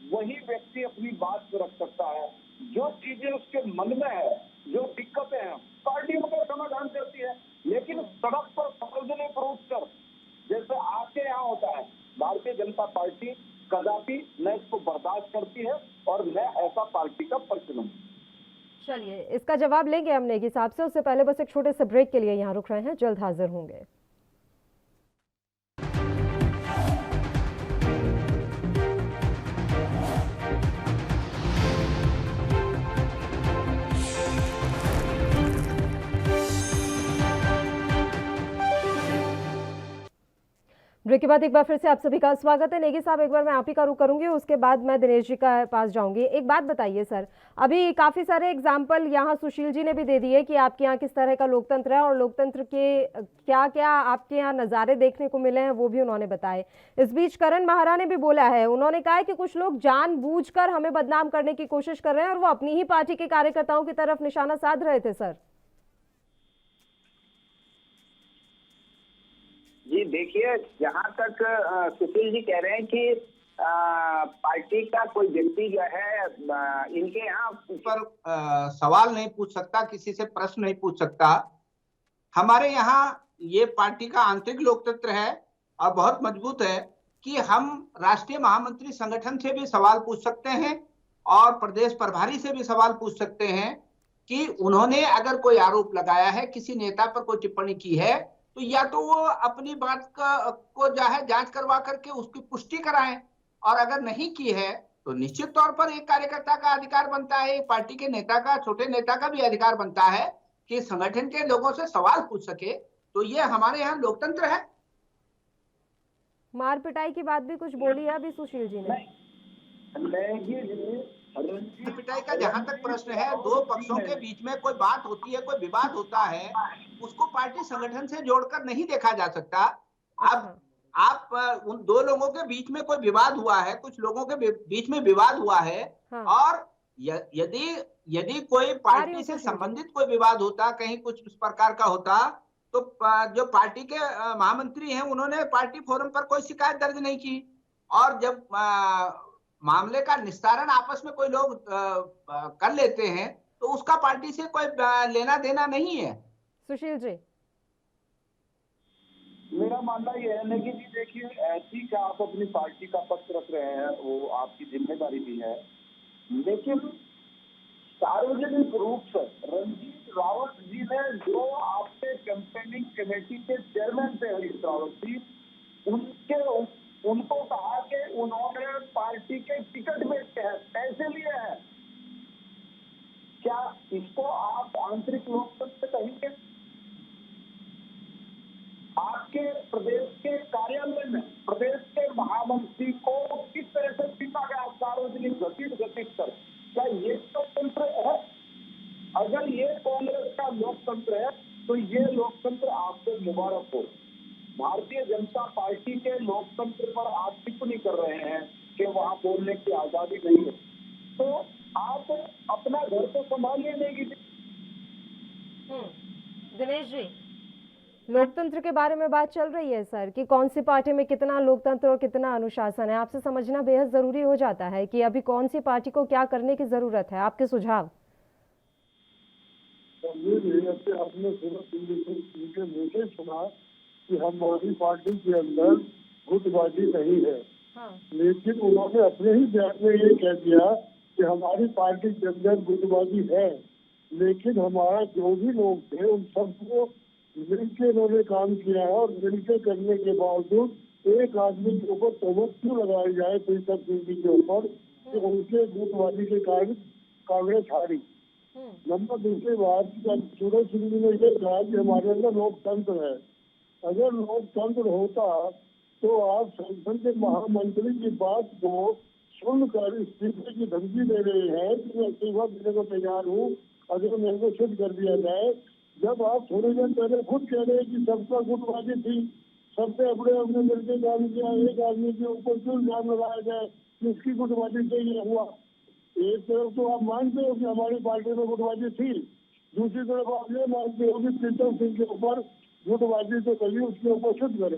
वही व्यक्ति अपनी बात रख सकता है। जो चीजें उसके मन में है, जो दिक्कतें हैं, पार्टी उनका समाधान करती है। लेकिन सड़क पर सार्वजनिक रूप से जैसे आपके यहाँ होता है, भारतीय जनता पार्टी कदापि न इसको बर्दाश्त करती है और न ऐसा पार्टी का प्रचलन। चलिए, इसका जवाब लेंगे हम नेगी साहब से। उससे पहले बस एक छोटे से ब्रेक के लिए यहाँ रुक रहे हैं, जल्द हाजिर होंगे। ब्रेक के बाद एक बार फिर से आप सभी का स्वागत है। नेगी साहब, एक बार मैं आप ही का रुख करूंगी, उसके बाद मैं दिनेश जी का पास जाऊंगी। एक बात बताइए सर, अभी काफी सारे एग्जाम्पल यहाँ सुशील जी ने भी दे दिए कि आपके यहाँ किस तरह का लोकतंत्र है और लोकतंत्र के क्या क्या आपके यहाँ नज़ारे देखने को मिले हैं वो भी उन्होंने बताए। इस बीच करण महारा ने भी बोला है, उन्होंने कहा है कि कुछ लोग जानबूझकर हमें बदनाम करने की कोशिश कर रहे हैं और वो अपनी ही पार्टी के कार्यकर्ताओं की तरफ निशाना साध रहे थे। सर जी देखिए, जहाँ तक सुशील जी कह रहे हैं कि पार्टी का कोई व्यक्ति जो है इनके यहाँ ऊपर सवाल नहीं पूछ सकता, किसी से प्रश्न नहीं पूछ सकता। हमारे यहाँ ये पार्टी का आंतरिक लोकतंत्र है और बहुत मजबूत है कि हम राष्ट्रीय महामंत्री संगठन से भी सवाल पूछ सकते हैं और प्रदेश प्रभारी से भी सवाल पूछ सकते हैं कि उन्होंने अगर कोई आरोप लगाया है, किसी नेता पर कोई टिप्पणी की है, तो या तो वो अपनी बात को जो है जांच करवा करके उसकी पुष्टि कराएं, और अगर नहीं की है तो निश्चित तौर पर एक कार्यकर्ता का अधिकार बनता है, एक पार्टी के नेता का, छोटे नेता का भी अधिकार बनता है कि संगठन के लोगों से सवाल पूछ सके। तो ये हमारे यहाँ लोकतंत्र है। मार पिटाई की बात भी कुछ बोली है अभी सुशील जी ने। मार पिटाई का जहां तक प्रश्न है, दो पक्षों के बीच में कोई बात होती है, कोई विवाद होता है, उसको पार्टी संगठन से जोड़कर नहीं देखा जा सकता। अब आप उन दो लोगों के बीच में कोई विवाद हुआ है, कुछ लोगों के बीच में विवाद हुआ है, हाँ। और यदि कोई पार्टी से संबंधित कोई विवाद होता, कहीं कुछ इस प्रकार का होता, तो जो पार्टी के महामंत्री हैं उन्होंने पार्टी फोरम पर कोई शिकायत दर्ज नहीं की, और जब मामले का निस्तारण आपस में कोई लोग कर लेते हैं तो उसका पार्टी से कोई लेना देना नहीं है। सुशील जी, मेरा मानना यह है ना कि जी देखिए, ऐसी क्या आप अपनी पार्टी का पक्ष रख रहे हैं, वो आपकी जिम्मेदारी भी है, लेकिन सार्वजनिक रूप से रंजीत रावत जी ने, जो आपके कैंपेनिंग कमेटी के चेयरमैन थे हरीश रावत जी, उनको कहा कि उन्होंने पार्टी के टिकट बेचे हैं, पैसे लिए हैं। क्या इसको आप आंतरिक लोकतंत्र कहेंगे? आपके प्रदेश के कार्यालय में प्रदेश के महामंत्री को किस तरह से पीटा गया सार्वजनिक घटित कर, क्या ये लोकतंत्र है? अगर ये कांग्रेस का लोकतंत्र है तो ये लोकतंत्र आपको मुबारक हो। भारतीय जनता पार्टी के लोकतंत्र पर आप टिप्पणी कर रहे हैं कि वहां बोलने की आजादी नहीं है, तो आप अपना घर तो संभालिए नहीं। दिनेश जी, लोकतंत्र के बारे में बात चल रही है सर कि कौन सी पार्टी में कितना लोकतंत्र और कितना अनुशासन है। आपसे समझना बेहद जरूरी हो जाता है कि अभी कौन सी पार्टी को क्या करने की जरूरत है। आपके सुझाव। आपने सुना कि हमारी पार्टी के अंदर गुटबाजी नहीं है, हाँ। लेकिन उन्होंने अपने ही बयान में ये कह दिया कि हमारी पार्टी के अंदर गुटबाजी है, लेकिन हमारा जो भी लोग थे उन सबको मिलकर उन्होंने काम किया है, और मिलकर करने के बावजूद एक आदमी के ऊपर तोहमत क्यों लगाई जाए प्रीतम सिंह जी के ऊपर कि उनके गुटबाजी के कारण कांग्रेस हारी। नंबर दूसरी बात, सूरज सिंह जी ने ये कहा कि हमारे अंदर लोकतंत्र है। अगर लोकतंत्र होता तो आप संसद के महामंत्री की बात को सुनकर इस्तीफे की धमकी दे रहे हैं कि मैं इस्तीफा देने को तैयार हूँ अगर मेरे को सिद्ध कर दिया जाए, जब आप थोड़ी देर पहले खुद कह रहे हैं कि सबका गुटबाजी थी, सबने अपने अपने मिलकर काम किया, एक आदमी के ऊपर क्यों इल्जाम लगाया जाए कि उसकी गुटबाजी से ये हुआ। एक तरफ तो आप मानते हो कि हमारी पार्टी में गुटबाजी थी, दूसरी तरफ आप ये मानते हो कि प्रीतम सिंह के ऊपर गुटबाजी तो कभी उसके ऊपर सिद्ध करे।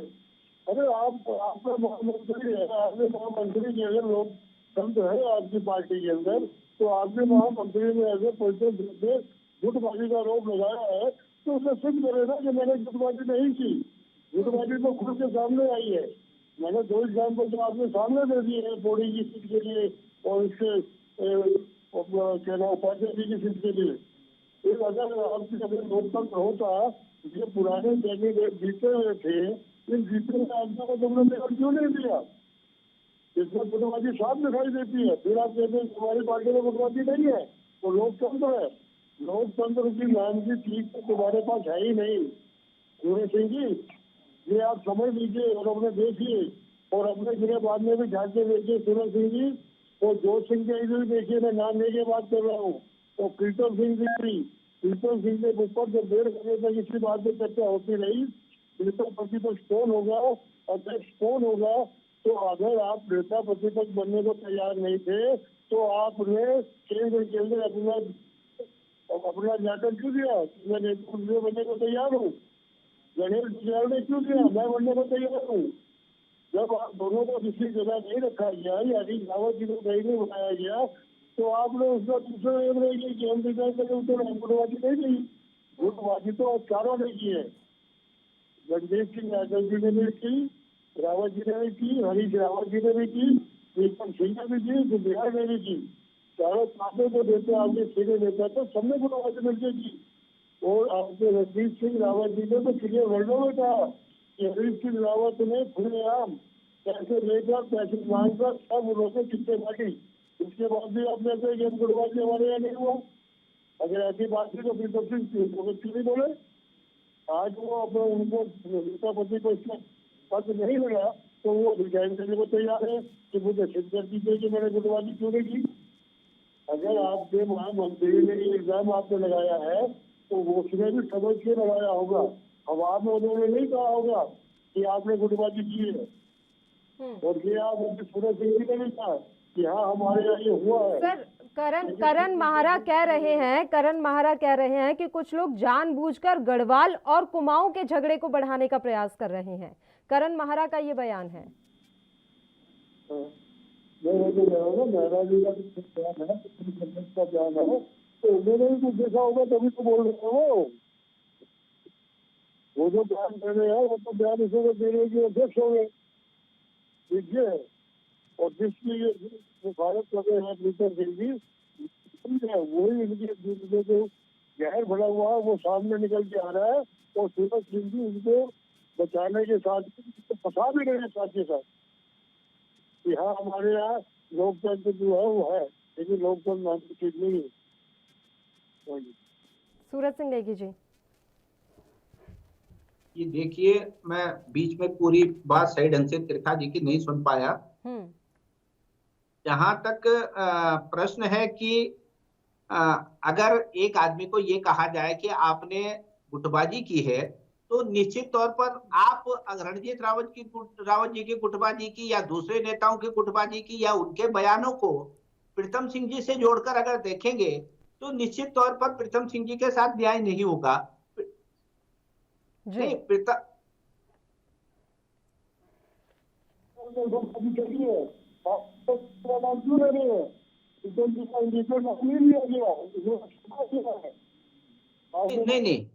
अरे आपका महामंत्री है, आपके महामंत्री के अगर लोकतंत्र है आपकी पार्टी के अंदर, तो आपके महामंत्री ने अगर कोई गुटबाजी का आरोप लगाया है तो उसे सिद्ध करे ना कि मैंने गुटबाजी नहीं की। गुटबाजी तो खुद के सामने आई है। मैंने 2 एग्जाम्पल तो आपके सामने दे दिए हैं, पौड़ी की सीट के लिए और इसके उपाध्यक्ष की सीट के लिए। फिर अगर आपके लोकतंत्र होता, ये पुराने कैंडिडेट जीते हुए थे, इन जीते हुए आदमियों को तुमने टिकट क्यों नहीं दिया? इसमें गुटबाजी साफ दिखाई देती है। फिर आप कहते हैं हमारी पार्टी में गुटबाजी नहीं है, तो लोकतंत्र है। लोकतंत्र की नाम की चीज तो तुम्हारे पास है ही नहीं। सूरज सिंह जी, ये आप समझ लीजिए और अपने देखिए, और अपने गिरे बाद में भी झांके देखिए सूरज सिंह जी, और जोश सिंह के भी देखिए, मैं नाम लेके बात कर रहा हूँ, और प्रीतम सिंह जी भी। प्रीतम सिंह के ऊपर जब 1.5 घंटे तक इसी बात पर चर्चा होती रही, नेता प्रतिपक्ष कौन होगा, अध्यक्ष कौन होगा, तो अगर आप नेता प्रतिपक्ष बनने को तैयार नहीं थे तो आपने केंद्र के अंदर अपना जाकर क्यों दिया? मैं नेता बनने को तैयार हूँ। गणेश ने क्यों दिया? मैं बनने को तैयार हूँ। जब आप दोनों को दूसरी जगह नहीं रखा गया या हरीश रावत जी को कहीं नहीं बनाया गया, तो आपने उसका दूसरा एम रह गया कि हम रिजाइन करें, उसे गुटबाजी नहीं की। गुटबाजी तो चारों ने की है, रणदीप सिंह यादव जी ने भी की, रावत जी ने भी की, हरीश रावत जी ने भी की, प्रीतम सिंह ने भी की, बिहार ने भी की। चारों पार्टियों को देते आपके सीधे नेता तो सबने गुटबाजी मिलकर की। और आपके रणदीप सिंह रावत जी ने तो क्लियर वर्डों में कहा कि हरीश सिंह रावत ने खुलेआम पैसे लेकर पैसे मांगकर सब उन्होंने कितने बांटी। इसके बाद भी आपने कहा कि गुटबाजी हमारे यहाँ नहीं हुआ। अगर ऐसी बात थी तो प्रीतम सिंह क्यों नहीं बोले? आज वो अपने उनको नेता पति को इसका पद नहीं मिला तो वो रिजाइन करने को तैयार है कि मुझे सिद्ध कर दीजिए कि मैंने गुटबाजी क्यों नहीं की। अगर आपके महामंत्री ने ये इल्जाम आपने लगाया है तो वो उसने भी समझ के लगाया होगा। अब आप उन्होंने नहीं कहा होगा कि आपने गुटबाजी की है। और ये आप सूरज सिंह जी ने भी कहा कि हाँ हमारे यहाँ ये हुआ है। सर, करण महारा कह रहे हैं कि कुछ लोग जानबूझकर गढ़वाल और कुमाऊं के झगड़े को बढ़ाने का प्रयास कर रहे हैं। करण महारा का ये बयान है। मेहरा जी का बयान है तो उन्होंने भी कुछ देखा होगा तभी तो बोल रहे हैं। वो जो बयान दे रहे हैं वो तो बयान इसको दे रहे कि अध्यक्ष हो गए, ठीक है। और जिसकी ये मुखालत कर रहे हैं प्रीतम सिंह जी, वही इनके जो जहर भरा हुआ है वो सामने निकल के आ रहा है। और सूरज सिंह जी उनको बचाने के साथ फंसा भी रहे हैं साथ के साथ कि हाँ हमारे यहाँ लोकतंत्र जो है वो है, लेकिन लोकतंत्र नाम की चीज नहीं है। सूरज सिंह नेगी जी, ये देखिए, मैं बीच में पूरी बात सही ढंग से त्रिखा जी की नहीं सुन पाया। जहां तक प्रश्न है कि अगर एक आदमी को ये कहा जाए कि आपने गुटबाजी की है तो निश्चित तौर पर आप रणजीत रावत जी की गुटबाजी की या दूसरे नेताओं की गुटबाजी की या उनके बयानों को प्रीतम सिंह जी से जोड़कर अगर देखेंगे तो निश्चित तौर पर प्रीतम सिंह जी के साथ न्याय नहीं होगा। नहीं, नहीं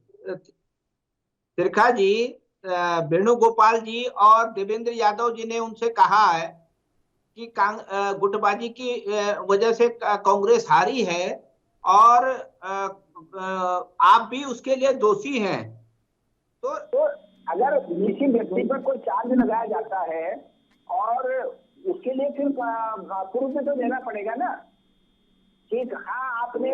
त्रिखा जी, वेणुगोपाल जी और देवेंद्र यादव जी ने उनसे कहा है कि गुटबाजी की वजह से कांग्रेस हारी है और आप भी उसके लिए दोषी हैं। तो अगर किसी व्यक्ति पर कोई चार्ज लगाया जाता है और उसके लिए फिर प्रूफ तो देना पड़ेगा ना कि हाँ आपने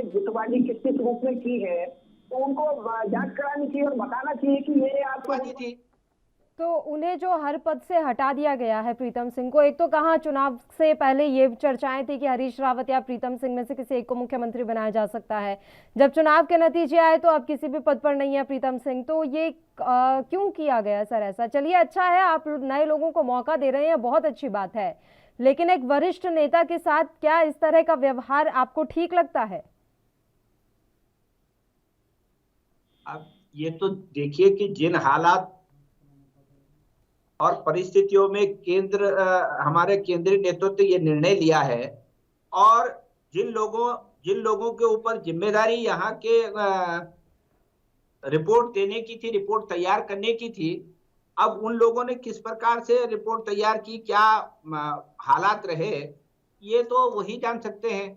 गुटबाजी किस किस रूप में की है, तो उनको जांच करानी चाहिए और बताना चाहिए कि ये आपकी थी। तो उन्हें जो हर पद से हटा दिया गया है प्रीतम सिंह को, एक तो कहाँ चुनाव से पहले ये चर्चाएं थी कि हरीश रावत या प्रीतम सिंह में से किसी एक को मुख्यमंत्री बनाया जा सकता है। जब चुनाव के नतीजे आए तो अब किसी भी पद पर नहीं है प्रीतम सिंह, तो ये क्यों किया गया सर ऐसा? चलिए अच्छा है, आप नए लोगों को मौका दे रहे हैं, बहुत अच्छी बात है, लेकिन एक वरिष्ठ नेता के साथ क्या इस तरह का व्यवहार आपको ठीक लगता है? अब ये तो देखिए कि जिन हालात और परिस्थितियों में हमारे केंद्रीय नेतृत्व ने ये निर्णय लिया है और जिन लोगों के ऊपर जिम्मेदारी यहाँ के रिपोर्ट देने की थी, रिपोर्ट तैयार करने की थी, अब उन लोगों ने किस प्रकार से रिपोर्ट तैयार की, क्या हालात रहे, ये तो वही जान सकते हैं।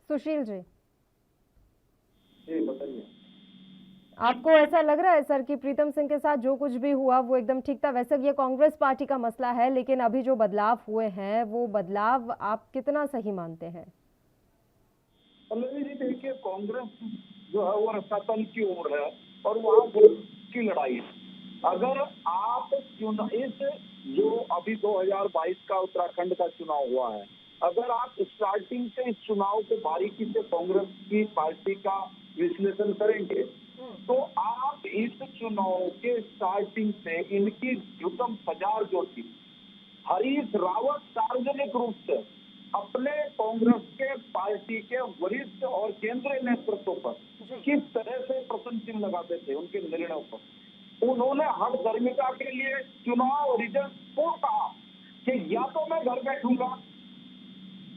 सुशील जी, बताइए, आपको ऐसा लग रहा है सर कि प्रीतम सिंह के साथ जो कुछ भी हुआ वो एकदम ठीक था? वैसे ये कांग्रेस पार्टी का मसला है, लेकिन अभी जो बदलाव हुए हैं वो बदलाव आप कितना सही मानते हैं? देखिए, कांग्रेस जो है वो रसातल की ओर है और वहाँ की लड़ाई है। अगर आप इस जो अभी 2022 का उत्तराखंड का चुनाव हुआ है, अगर आप स्टार्टिंग से इस चुनाव को बारीकी से कांग्रेस की पार्टी का विश्लेषण करेंगे तो आप इस चुनाव के स्टार्टिंग से इनकी न्यूनतम बाजार जो थी, हरीश रावत सार्वजनिक रूप से अपने कांग्रेस के पार्टी के वरिष्ठ और केंद्रीय नेतृत्व पर किस तरह से प्रश्न चिन्ह लगाते थे उनके निर्णयों पर, उन्होंने हर धार्मिकता के लिए चुनाव रिजल्ट को कहा कि या तो मैं घर बैठूंगा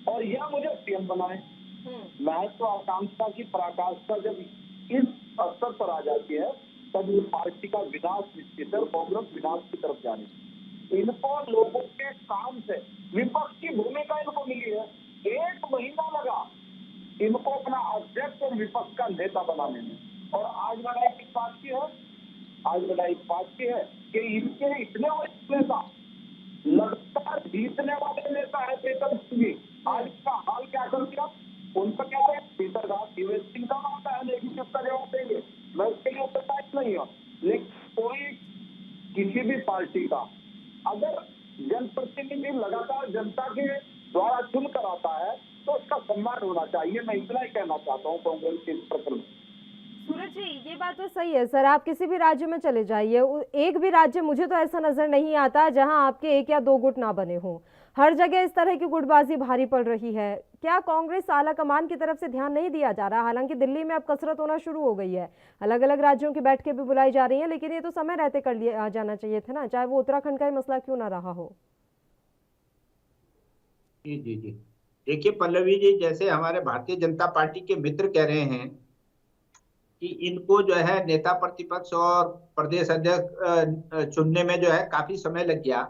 और या मुझे सीएम बनाए। महत्व आकांक्षा की पराकाष्ठा जब इस स्तर पर आ जाती है तब इस पार्टी का विनाश निश्चित है और कांग्रेस विनाश की तरफ जानी। इनको लोगों के काम से विपक्ष की भूमिका इनको मिली है। 1 महीना लगा इनको अपना अध्यक्ष और विपक्ष का नेता बनाने में, और आज लड़ाई किस बात की है? आज लड़ाई इस बात की है कि इनके इतने नेता लगातार जीतने वाले नेता है प्रीतम सिंह, आज का हाल क्या कर दिया? उनका कहते हैं पीटर दास शिवेश सिंह का मामला है, लेकिन किसका जवाब देंगे? मैं उसके लिए उत्तरदायी नहीं हूँ। लेकिन कोई किसी भी पार्टी का अगर जनप्रतिनिधि लगातार जनता के द्वारा चुन कर आता है तो उसका सम्मान होना चाहिए। मैं इतना ही कहना चाहता हूँ कांग्रेस के इस प्रकरण में। सूरज जी, ये बात तो सही है सर, आप किसी भी राज्य में चले जाइए, एक भी राज्य मुझे तो ऐसा नजर नहीं आता जहां आपके 1 या 2 गुट ना बने हों। हर जगह इस तरह की गुटबाजी भारी पड़ रही है। क्या कांग्रेस आला कमान की तरफ से ध्यान नहीं दिया जा रहा? हालांकि दिल्ली में अब कसरत होना शुरू हो गई है, अलग अलग राज्यों की बैठकें भी बुलाई जा रही हैं, लेकिन ये तो समय रहते कर लिया जाना चाहिए था ना, चाहे वो उत्तराखंड का ही मसला क्यों ना रहा हो। जी जी जी, देखिए पल्लवी जी, जैसे हमारे भारतीय जनता पार्टी के मित्र कह रहे हैं कि इनको जो है नेता प्रतिपक्ष और प्रदेश अध्यक्ष चुनने में जो है काफी समय लग गया,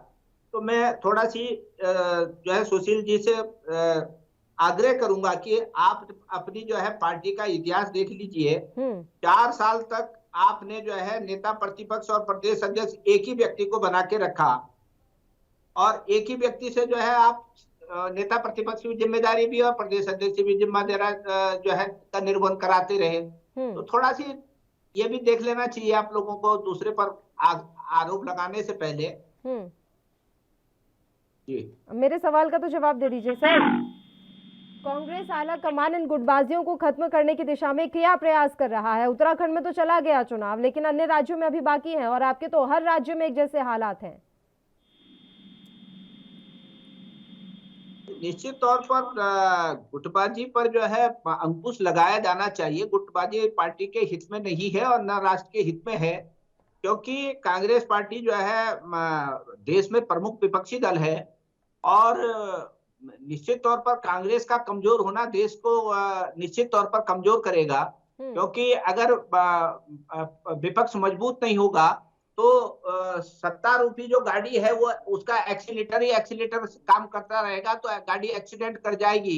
तो मैं थोड़ा सी जो है सुशील जी से आग्रह करूंगा कि आप अपनी जो है पार्टी का इतिहास देख लीजिए। 4 साल तक आपने जो है नेता प्रतिपक्ष और प्रदेश अध्यक्ष एक ही व्यक्ति को बना के रखा, और एक ही व्यक्ति से जो है आप नेता प्रतिपक्ष की जिम्मेदारी भी और प्रदेश अध्यक्ष की जिम्मेदारी जो है का निर्वहन कराते रहे। तो थोड़ा सी ये भी देख लेना चाहिए आप लोगों को दूसरे पर आरोप लगाने से पहले। जी, मेरे सवाल का तो जवाब दे दीजिए सर। कांग्रेस आला कमान इन गुटबाजियों को खत्म करने की दिशा में क्या प्रयास कर रहा है? उत्तराखंड में तो चला गया चुनाव, लेकिन अन्य राज्यों में अभी बाकी है, और आपके तो हर राज्य में एक जैसे हालात हैं। निश्चित तौर पर गुटबाजी पर जो है अंकुश लगाया जाना चाहिए। गुटबाजी पार्टी के हित में नहीं है और न राष्ट्र के हित में है, क्योंकि कांग्रेस पार्टी जो है देश में प्रमुख विपक्षी दल है, और निश्चित तौर पर कांग्रेस का कमजोर होना देश को निश्चित तौर पर कमजोर करेगा, क्योंकि अगर विपक्ष मजबूत नहीं होगा तो सत्ता रूपी जो गाड़ी है वो उसका एक्सीलेटर काम करता रहेगा, तो गाड़ी एक्सीडेंट कर जाएगी।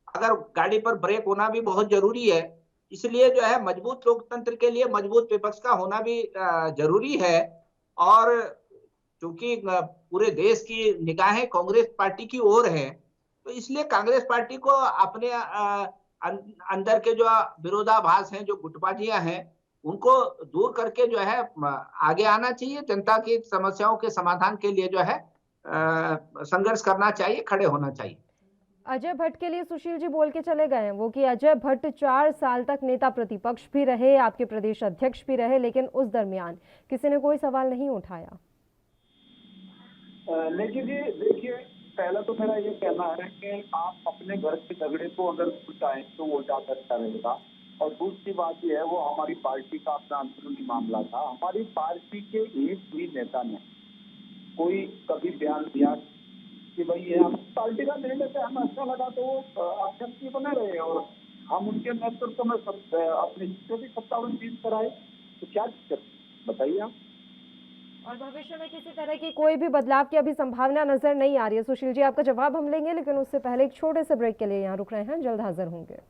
अगर गाड़ी पर ब्रेक होना भी बहुत जरूरी है, इसलिए जो है मजबूत लोकतंत्र के लिए मजबूत विपक्ष का होना भी जरूरी है। और क्योंकि पूरे देश की निगाहें कांग्रेस पार्टी की ओर है, तो इसलिए कांग्रेस पार्टी को अपने अंदर के जो विरोधाभास हैं, जो गुटबाजियां हैं, उनको दूर करके जो है आगे आना चाहिए। जनता की समस्याओं के समाधान के लिए जो है संघर्ष करना चाहिए, खड़े होना चाहिए। अजय भट्ट के लिए सुशील जी बोल के चले गए हैं वो कि अजय भट्ट 4 साल तक नेता प्रतिपक्ष भी रहे, आपके प्रदेश अध्यक्ष भी रहे, लेकिन उस दरमियान किसी ने कोई सवाल नहीं उठाया। लेकिन जी देखिए, पहला तो मेरा ये कहना है कि आप अपने घर के झगड़े को अगर सुलझाएं तो वो ज्यादा अच्छा रहेगा। और दूसरी बात यह है, वो हमारी पार्टी का अपना अंदरूनी मामला था। हमारी पार्टी के एक भी नेता ने कोई कभी बयान दिया कि भाई ये हम पार्टी का निर्णय से हमें अच्छा लगा तो वो अध्यक्ष बने रहे और हम उनके नेतृत्व में अपने हिस्से भी 57 जीत कराए, तो क्या दिक्कत बताइए आप। और भविष्य में किसी तरह की कोई भी बदलाव की अभी संभावना नजर नहीं आ रही है। सुशील जी, आपका जवाब हम लेंगे, लेकिन उससे पहले एक छोटे से ब्रेक के लिए यहाँ रुक रहे हैं, जल्द हाजिर होंगे।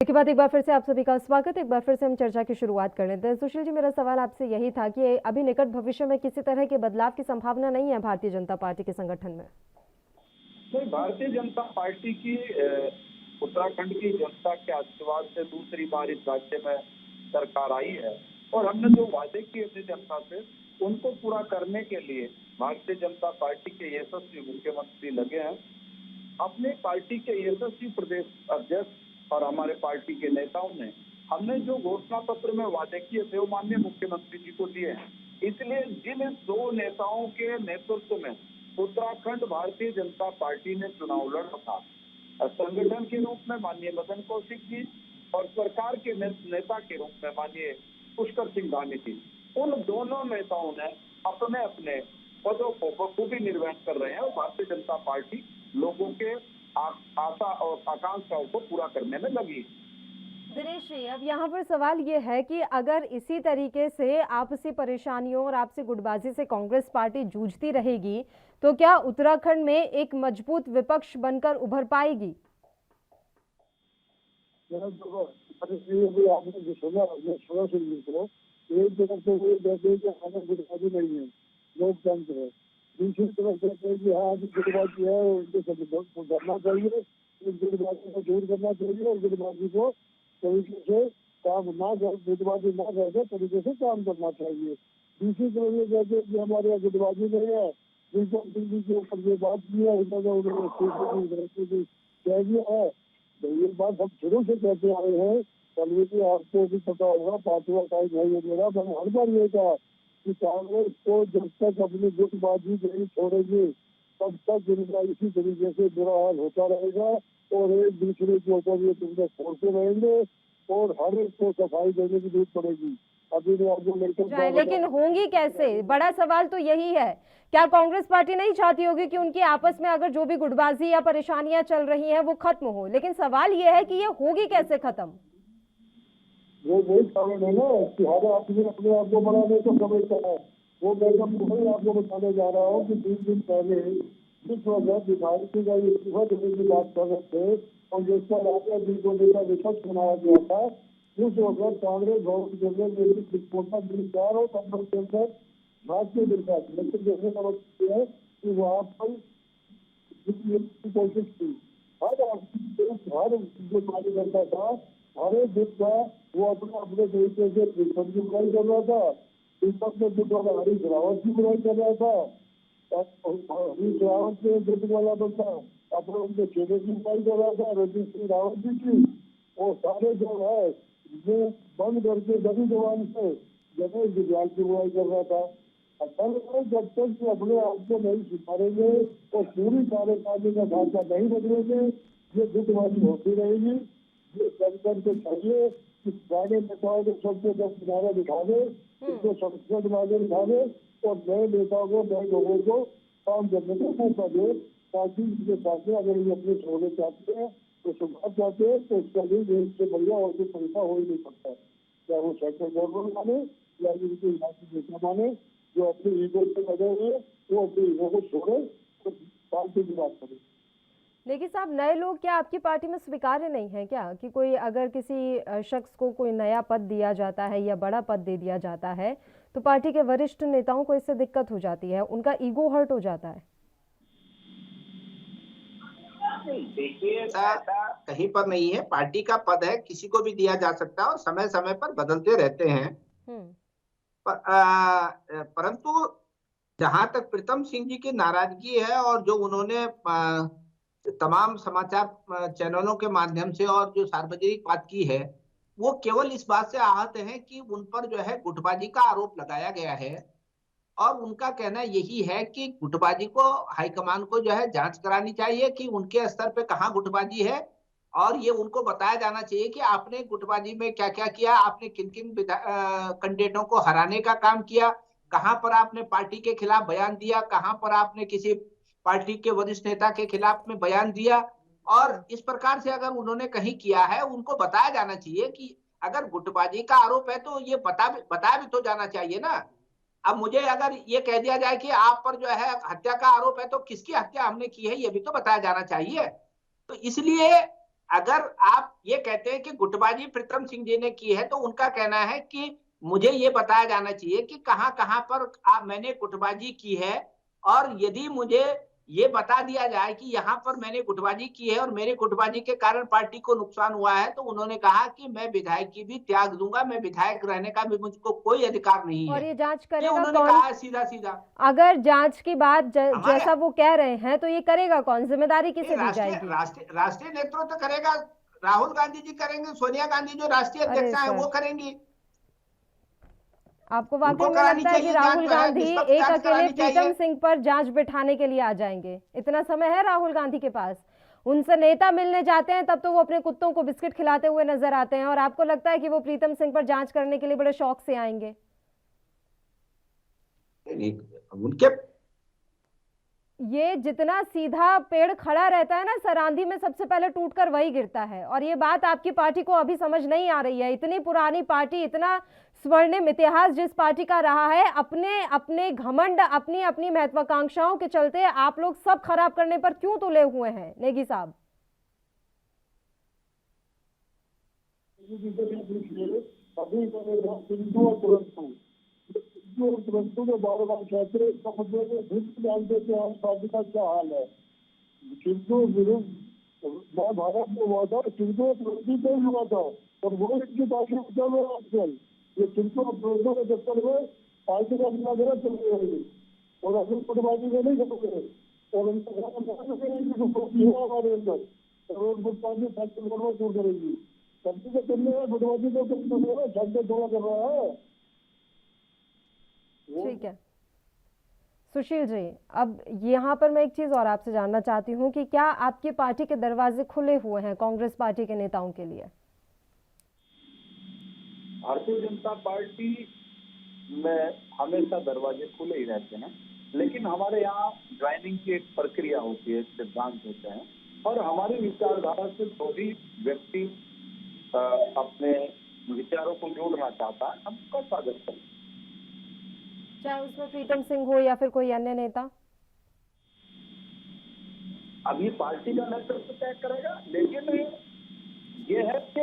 के बाद एक बार फिर से आप सभी का स्वागत। एक बार फिर से हम चर्चा की शुरुआत कर लेते हैं। सुशील जी, मेरा सवाल आपसे यही था कि अभी निकट भविष्य में किसी तरह के बदलाव की संभावना नहीं है भारतीय जनता पार्टी के संगठन में? नहीं, भारतीय जनता पार्टी की उत्तराखंड की जनता के आशीर्वाद से दूसरी बार इस राज्य में सरकार आई है, और हमने जो वादे किए थे जनता से उनको पूरा करने के लिए भारतीय जनता पार्टी के यशस्वी मुख्यमंत्री लगे हैं। अपने पार्टी के यशस्वी प्रदेश अध्यक्ष और हमारे पार्टी के नेताओं ने हमने जो घोषणा पत्र में वादे किए थे वो माननीय मुख्यमंत्री जी को दिए हैं। इसलिए जिन दो नेताओं के नेतृत्व में उत्तराखंड भारतीय जनता पार्टी ने चुनाव लड़ा था, संगठन के रूप में माननीय मदन कौशिक जी और सरकार के नेता के रूप में माननीय पुष्कर सिंह धामी जी, उन दोनों नेताओं ने अपने अपने पदों को बखूबी निर्वहन कर रहे हैं और भारतीय जनता पार्टी लोगों के आशा और आकांक्षाओं को पूरा करने में लगी। दिनेश जी, अब यहाँ पर सवाल ये है कि अगर इसी तरीके से आपसी परेशानियों और आपसी गुटबाजी से कांग्रेस पार्टी जूझती रहेगी तो क्या उत्तराखंड में एक मजबूत विपक्ष बनकर उभर पाएगी? आपने जो सुना एक तरफ तो वो कहते हैं कि हमारा गुटबाजी नहीं है, लोकतंत्र है। दूसरी तरफ कहते हैं कि हाँ गुटबाजी है, उनको करना चाहिए, गुटबाजी को दूर करना चाहिए और गुटबाजी को तरीके से काम ना कर, गुटबाजी ना करके तरीके से काम करना चाहिए। दूसरी तरफ ये कहते हैं कि हमारे यहाँ गुटबाजी नहीं है। प्रीतम सिंह जी के ऊपर जो बात की है उन्होंने कह दिया है, तो ये बात हम शुरू से कहते आए हैं। कल आपको भी पता होगा, 5वां टाइम है ये मेरा, मैंने हर बार ये कहा कि कांग्रेस को जब तक अपनी गुटबाजी नहीं छोड़ेगी तब तक इनका इसी तरीके से बुरा हाल होता रहेगा और एक दूसरे के ऊपर ये तुमने छोड़ते रहेंगे और हर एक को सफाई देने की जरूरत पड़ेगी। अभी मैं आपको लेकर, लेकिन होंगी कैसे? बड़ा सवाल तो यही है। क्या कांग्रेस पार्टी नहीं चाहती होगी कि उनकी आपस में अगर जो भी गुटबाजी या परेशानियां चल रही हैं वो खत्म हो, लेकिन सवाल ये है कि ये होगी कैसे खत्म? वो वही कारण है ना कि हर आदमी अपने आप को बनाने को समझता है। वो मैं आपको बताने जा रहा हूँ कि 3 दिन पहले जिस वक्त विधायक का इस्तीफा देने की बात कर रहे थे और जिस पर राजा जी को नेता विपक्ष बनाया गया था, उस वक्त कांग्रेस भवन के अंदर और कंपनी के अंदर भारतीय जनता लेकिन देखने का मतलब है कि वहाँ पर कोशिश की हर जो कार्यकर्ता था हर एक दिन का वो अपने अपने तरीके से विपक्ष की बुराई कर रहा था। विपक्ष में जुट वाला हरीश रावत की बुराई कर रहा था, हरीश रावत के जुट वाला बंदा अपने उनके चेहरे की बुराई कर रहा था, रणजीत सिंह रावत जी की। और सारे जो है वो बंद करके दबी जवान से गणेश विद्याल की बुराई कर रहा था। जब तक अपने आप को नहीं सुधारेंगे और पूरी कार्यकारिणी का ढांचा नहीं बदलेंगे, ये गुटबाजी होती रहेगी। ये संकट को चाहिए कि पुराने नेताओं को सबको 10 किनारे दिखा दे, उनको संसद में आगे दिखा दे और नए नेताओं को, नए लोगों को काम करने का मौका दे, ताकि इनके सामने अगर ये अपने छोड़ने चाहते हैं तो सुधार चाहते हैं तो इसका लिए इससे बढ़िया और कोई तरीका हो ही नहीं सकता। चाहे वो सेंट्रल गवर्नमेंट माने या इनके इलाके नेता माने, जो अपने ईगो से लगे हुए वो अपने ईगो को छोड़े तो पार्टी की बात करें। देखिए साहब, नए लोग क्या आपकी पार्टी में स्वीकार्य नहीं है क्या? कि कोई अगर किसी शख्स को कोई नया पद दिया जाता है या बड़ा पद दे दिया जाता है तो पार्टी के वरिष्ठ नेताओं को इससे दिक्कत हो जाती है, उनका ईगो हर्ट हो जाता है। देखिए ऐसा कहीं पर नहीं है, पार्टी का पद है, किसी को भी दिया जा सकता है और समय समय पर बदलते रहते हैं। परंतु जहां तक प्रीतम सिंह जी की नाराजगी है और जो उन्होंने तमाम समाचार चैनलों के माध्यम से और जो सार्वजनिक बात की है, वो केवल इस बात से आहत हैं कि उन पर जो है गुटबाजी का आरोप लगाया गया है और उनका कहना यही है कि गुटबाजी को हाईकमान को जो है जांच करानी चाहिए कि उनके स्तर पे कहाँ गुटबाजी है और ये उनको बताया जाना चाहिए कि आपने गुटबाजी में क्या क्या किया, आपने किन किन कैंडिडेटों को हराने का काम किया, कहाँ पर आपने पार्टी के खिलाफ बयान दिया, कहाँ पर आपने किसी पार्टी के वरिष्ठ नेता के खिलाफ में बयान दिया। और इस प्रकार से अगर उन्होंने कहीं किया है उनको बताया जाना चाहिए कि अगर गुटबाजी का आरोप है तो ये बताया भी तो जाना चाहिए ना। अब मुझे अगर ये कह दिया जाए कि आप पर जो है हत्या का आरोप है तो किसकी हत्या हमने की है ये भी तो बताया जाना चाहिए। तो इसलिए अगर आप ये कहते हैं कि गुटबाजी प्रीतम सिंह जी ने की है तो उनका कहना है कि मुझे ये बताया जाना चाहिए कि कहां कहां पर मैंने गुटबाजी की है और यदि मुझे ये बता दिया जाए कि यहाँ पर मैंने गुटबाजी की है और मेरे गुटबाजी के कारण पार्टी को नुकसान हुआ है तो उन्होंने कहा कि मैं विधायक की भी त्याग दूंगा, मैं विधायक रहने का भी मुझको कोई अधिकार नहीं है। और ये जांच करेगा ये उन्होंने कौन? कहा है सीधा सीधा। अगर जांच की बात जैसा वो कह रहे हैं तो ये करेगा कौन, जिम्मेदारी किसे दी जाएगी? राष्ट्रीय नेतृत्व करेगा, राहुल गांधी जी करेंगे, सोनिया गांधी जो राष्ट्रीय अरे अध्यक्षा है सर, वो करेंगी। आपको वाकई उनको में करानी लगता है कि चाहिए राहुल जांच, जो है गांधी निष्पक्ष एक जांच अकेले करानी प्रीतम चाहिए। सिंह पर जांच बिठाने के लिए आ जाएंगे? इतना समय है राहुल गांधी के पास? उनसे नेता मिलने जाते हैं तब तो वो अपने कुत्तों को बिस्किट खिलाते हुए नजर आते हैं, और आपको लगता है कि वो प्रीतम सिंह पर जांच करने के लिए बड़े शौक से आएंगे? उनके ये जितना सीधा पेड़ खड़ा रहता है ना सर, आंधी में सबसे पहले टूटकर वही गिरता है, और ये बात आपकी पार्टी को अभी समझ नहीं आ रही है। इतनी पुरानी पार्टी, इतना स्वर्णिम इतिहास जिस पार्टी का रहा है, अपने अपने घमंड, अपनी अपनी महत्वाकांक्षाओं के चलते आप लोग सब खराब करने पर क्यों तुले हुए हैं नेगी साहब? अभी सिंधु और तुरंतु में बार बार कहते हैं, इसका मतलब है खुद जानते कि हम पार्टी का क्या हाल है। सिंधु विरुद्ध मैं भारत में हुआ था, सिंधु तुरंती पे हुआ था, और वो इनकी पार्टी में चल रहा है आजकल। ये सिंधु तुरंतों के चक्कर में पार्टी का अपना गलत चल रही है, और अपनी फुटबाजी में नहीं करेंगे, और उनका हमारे अंदर रोड फुटपाथी फैक्ट्री करना शुरू करेगी। सब्जी के चलने में फुटबाजी को कम कर रहा है, झंडे थोड़ा कर रहा है। ठीक है सुशील जी, अब यहाँ पर मैं एक चीज और आपसे जानना चाहती हूँ कि क्या आपकी पार्टी के दरवाजे खुले हुए हैं कांग्रेस पार्टी के नेताओं के लिए? भारतीय जनता पार्टी में हमेशा दरवाजे खुले ही रहते हैं, लेकिन हमारे यहाँ ज्वाइनिंग की एक प्रक्रिया होती है, सिद्धांत होते हैं, और हमारी विचारधारा से जो भी व्यक्ति अपने विचारों को जोड़ना चाहता है, हम उसका स्वागत करते हैं, चाहे उसमें प्रीतम सिंह हो या फिर कोई अन्य नेता। अभी पार्टी का नेतृत्व तय करेगा, लेकिन ये है कि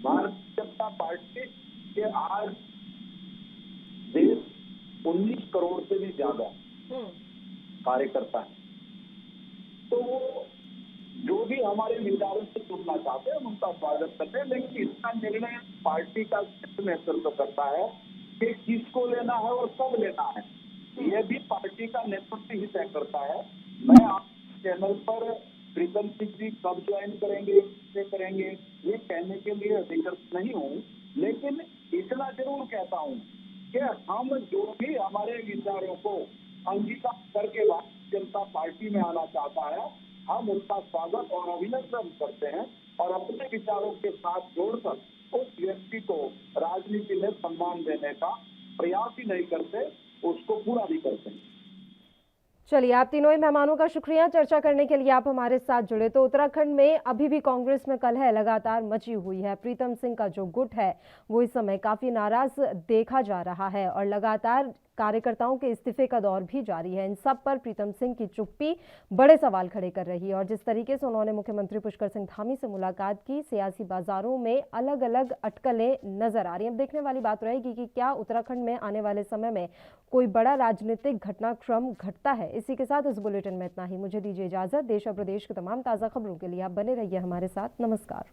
भारतीय जनता पार्टी के आज देश 19 करोड़ से भी ज्यादा कार्यकर्ता है, तो जो भी हमारे विचारों से जुड़ना चाहते हैं हम उनका स्वागत करते हैं, लेकिन इसका निर्णय पार्टी का नेतृत्व करता है कि किसको लेना है और कब लेना है, यह भी पार्टी का नेतृत्व ही तय करता है। मैं आप चैनल पर प्रीतम सिंह जी कब ज्वाइन करेंगे, किससे करेंगे, ये कहने के लिए अधिकृत नहीं हूँ, लेकिन इतना जरूर कहता हूँ कि हम जो भी हमारे विचारों को अंगीकार करके भारतीय जनता पार्टी में आना चाहता है, हम उसका स्वागत और अभिनंदन करते हैं, और अपने विचारों के साथ जोड़कर उस व्यक्ति को राजनीति में सम्मान देने का प्रयास ही नहीं करते, उसको पूरा भी करते हैं। चलिए, आप तीनों ही मेहमानों का शुक्रिया चर्चा करने के लिए आप हमारे साथ जुड़े। तो उत्तराखंड में अभी भी कांग्रेस में कलह लगातार मची हुई है। प्रीतम सिंह का जो गुट है वो इस समय काफी नाराज देखा जा रहा है, और लगातार कार्यकर्ताओं के इस्तीफे का दौर भी जारी है। इन सब पर प्रीतम सिंह की चुप्पी बड़े सवाल खड़े कर रही है, और जिस तरीके से उन्होंने मुख्यमंत्री पुष्कर सिंह धामी से मुलाकात की, सियासी बाजारों में अलग अलग अटकलें नजर आ रही हैं। अब देखने वाली बात रहेगी कि क्या उत्तराखंड में आने वाले समय में कोई बड़ा राजनीतिक घटनाक्रम घटता है। इसी के साथ इस बुलेटिन में इतना ही। मुझे दीजिए इजाजत। देश और प्रदेश के तमाम ताज़ा खबरों के लिए आप बने रहिए हमारे साथ। नमस्कार।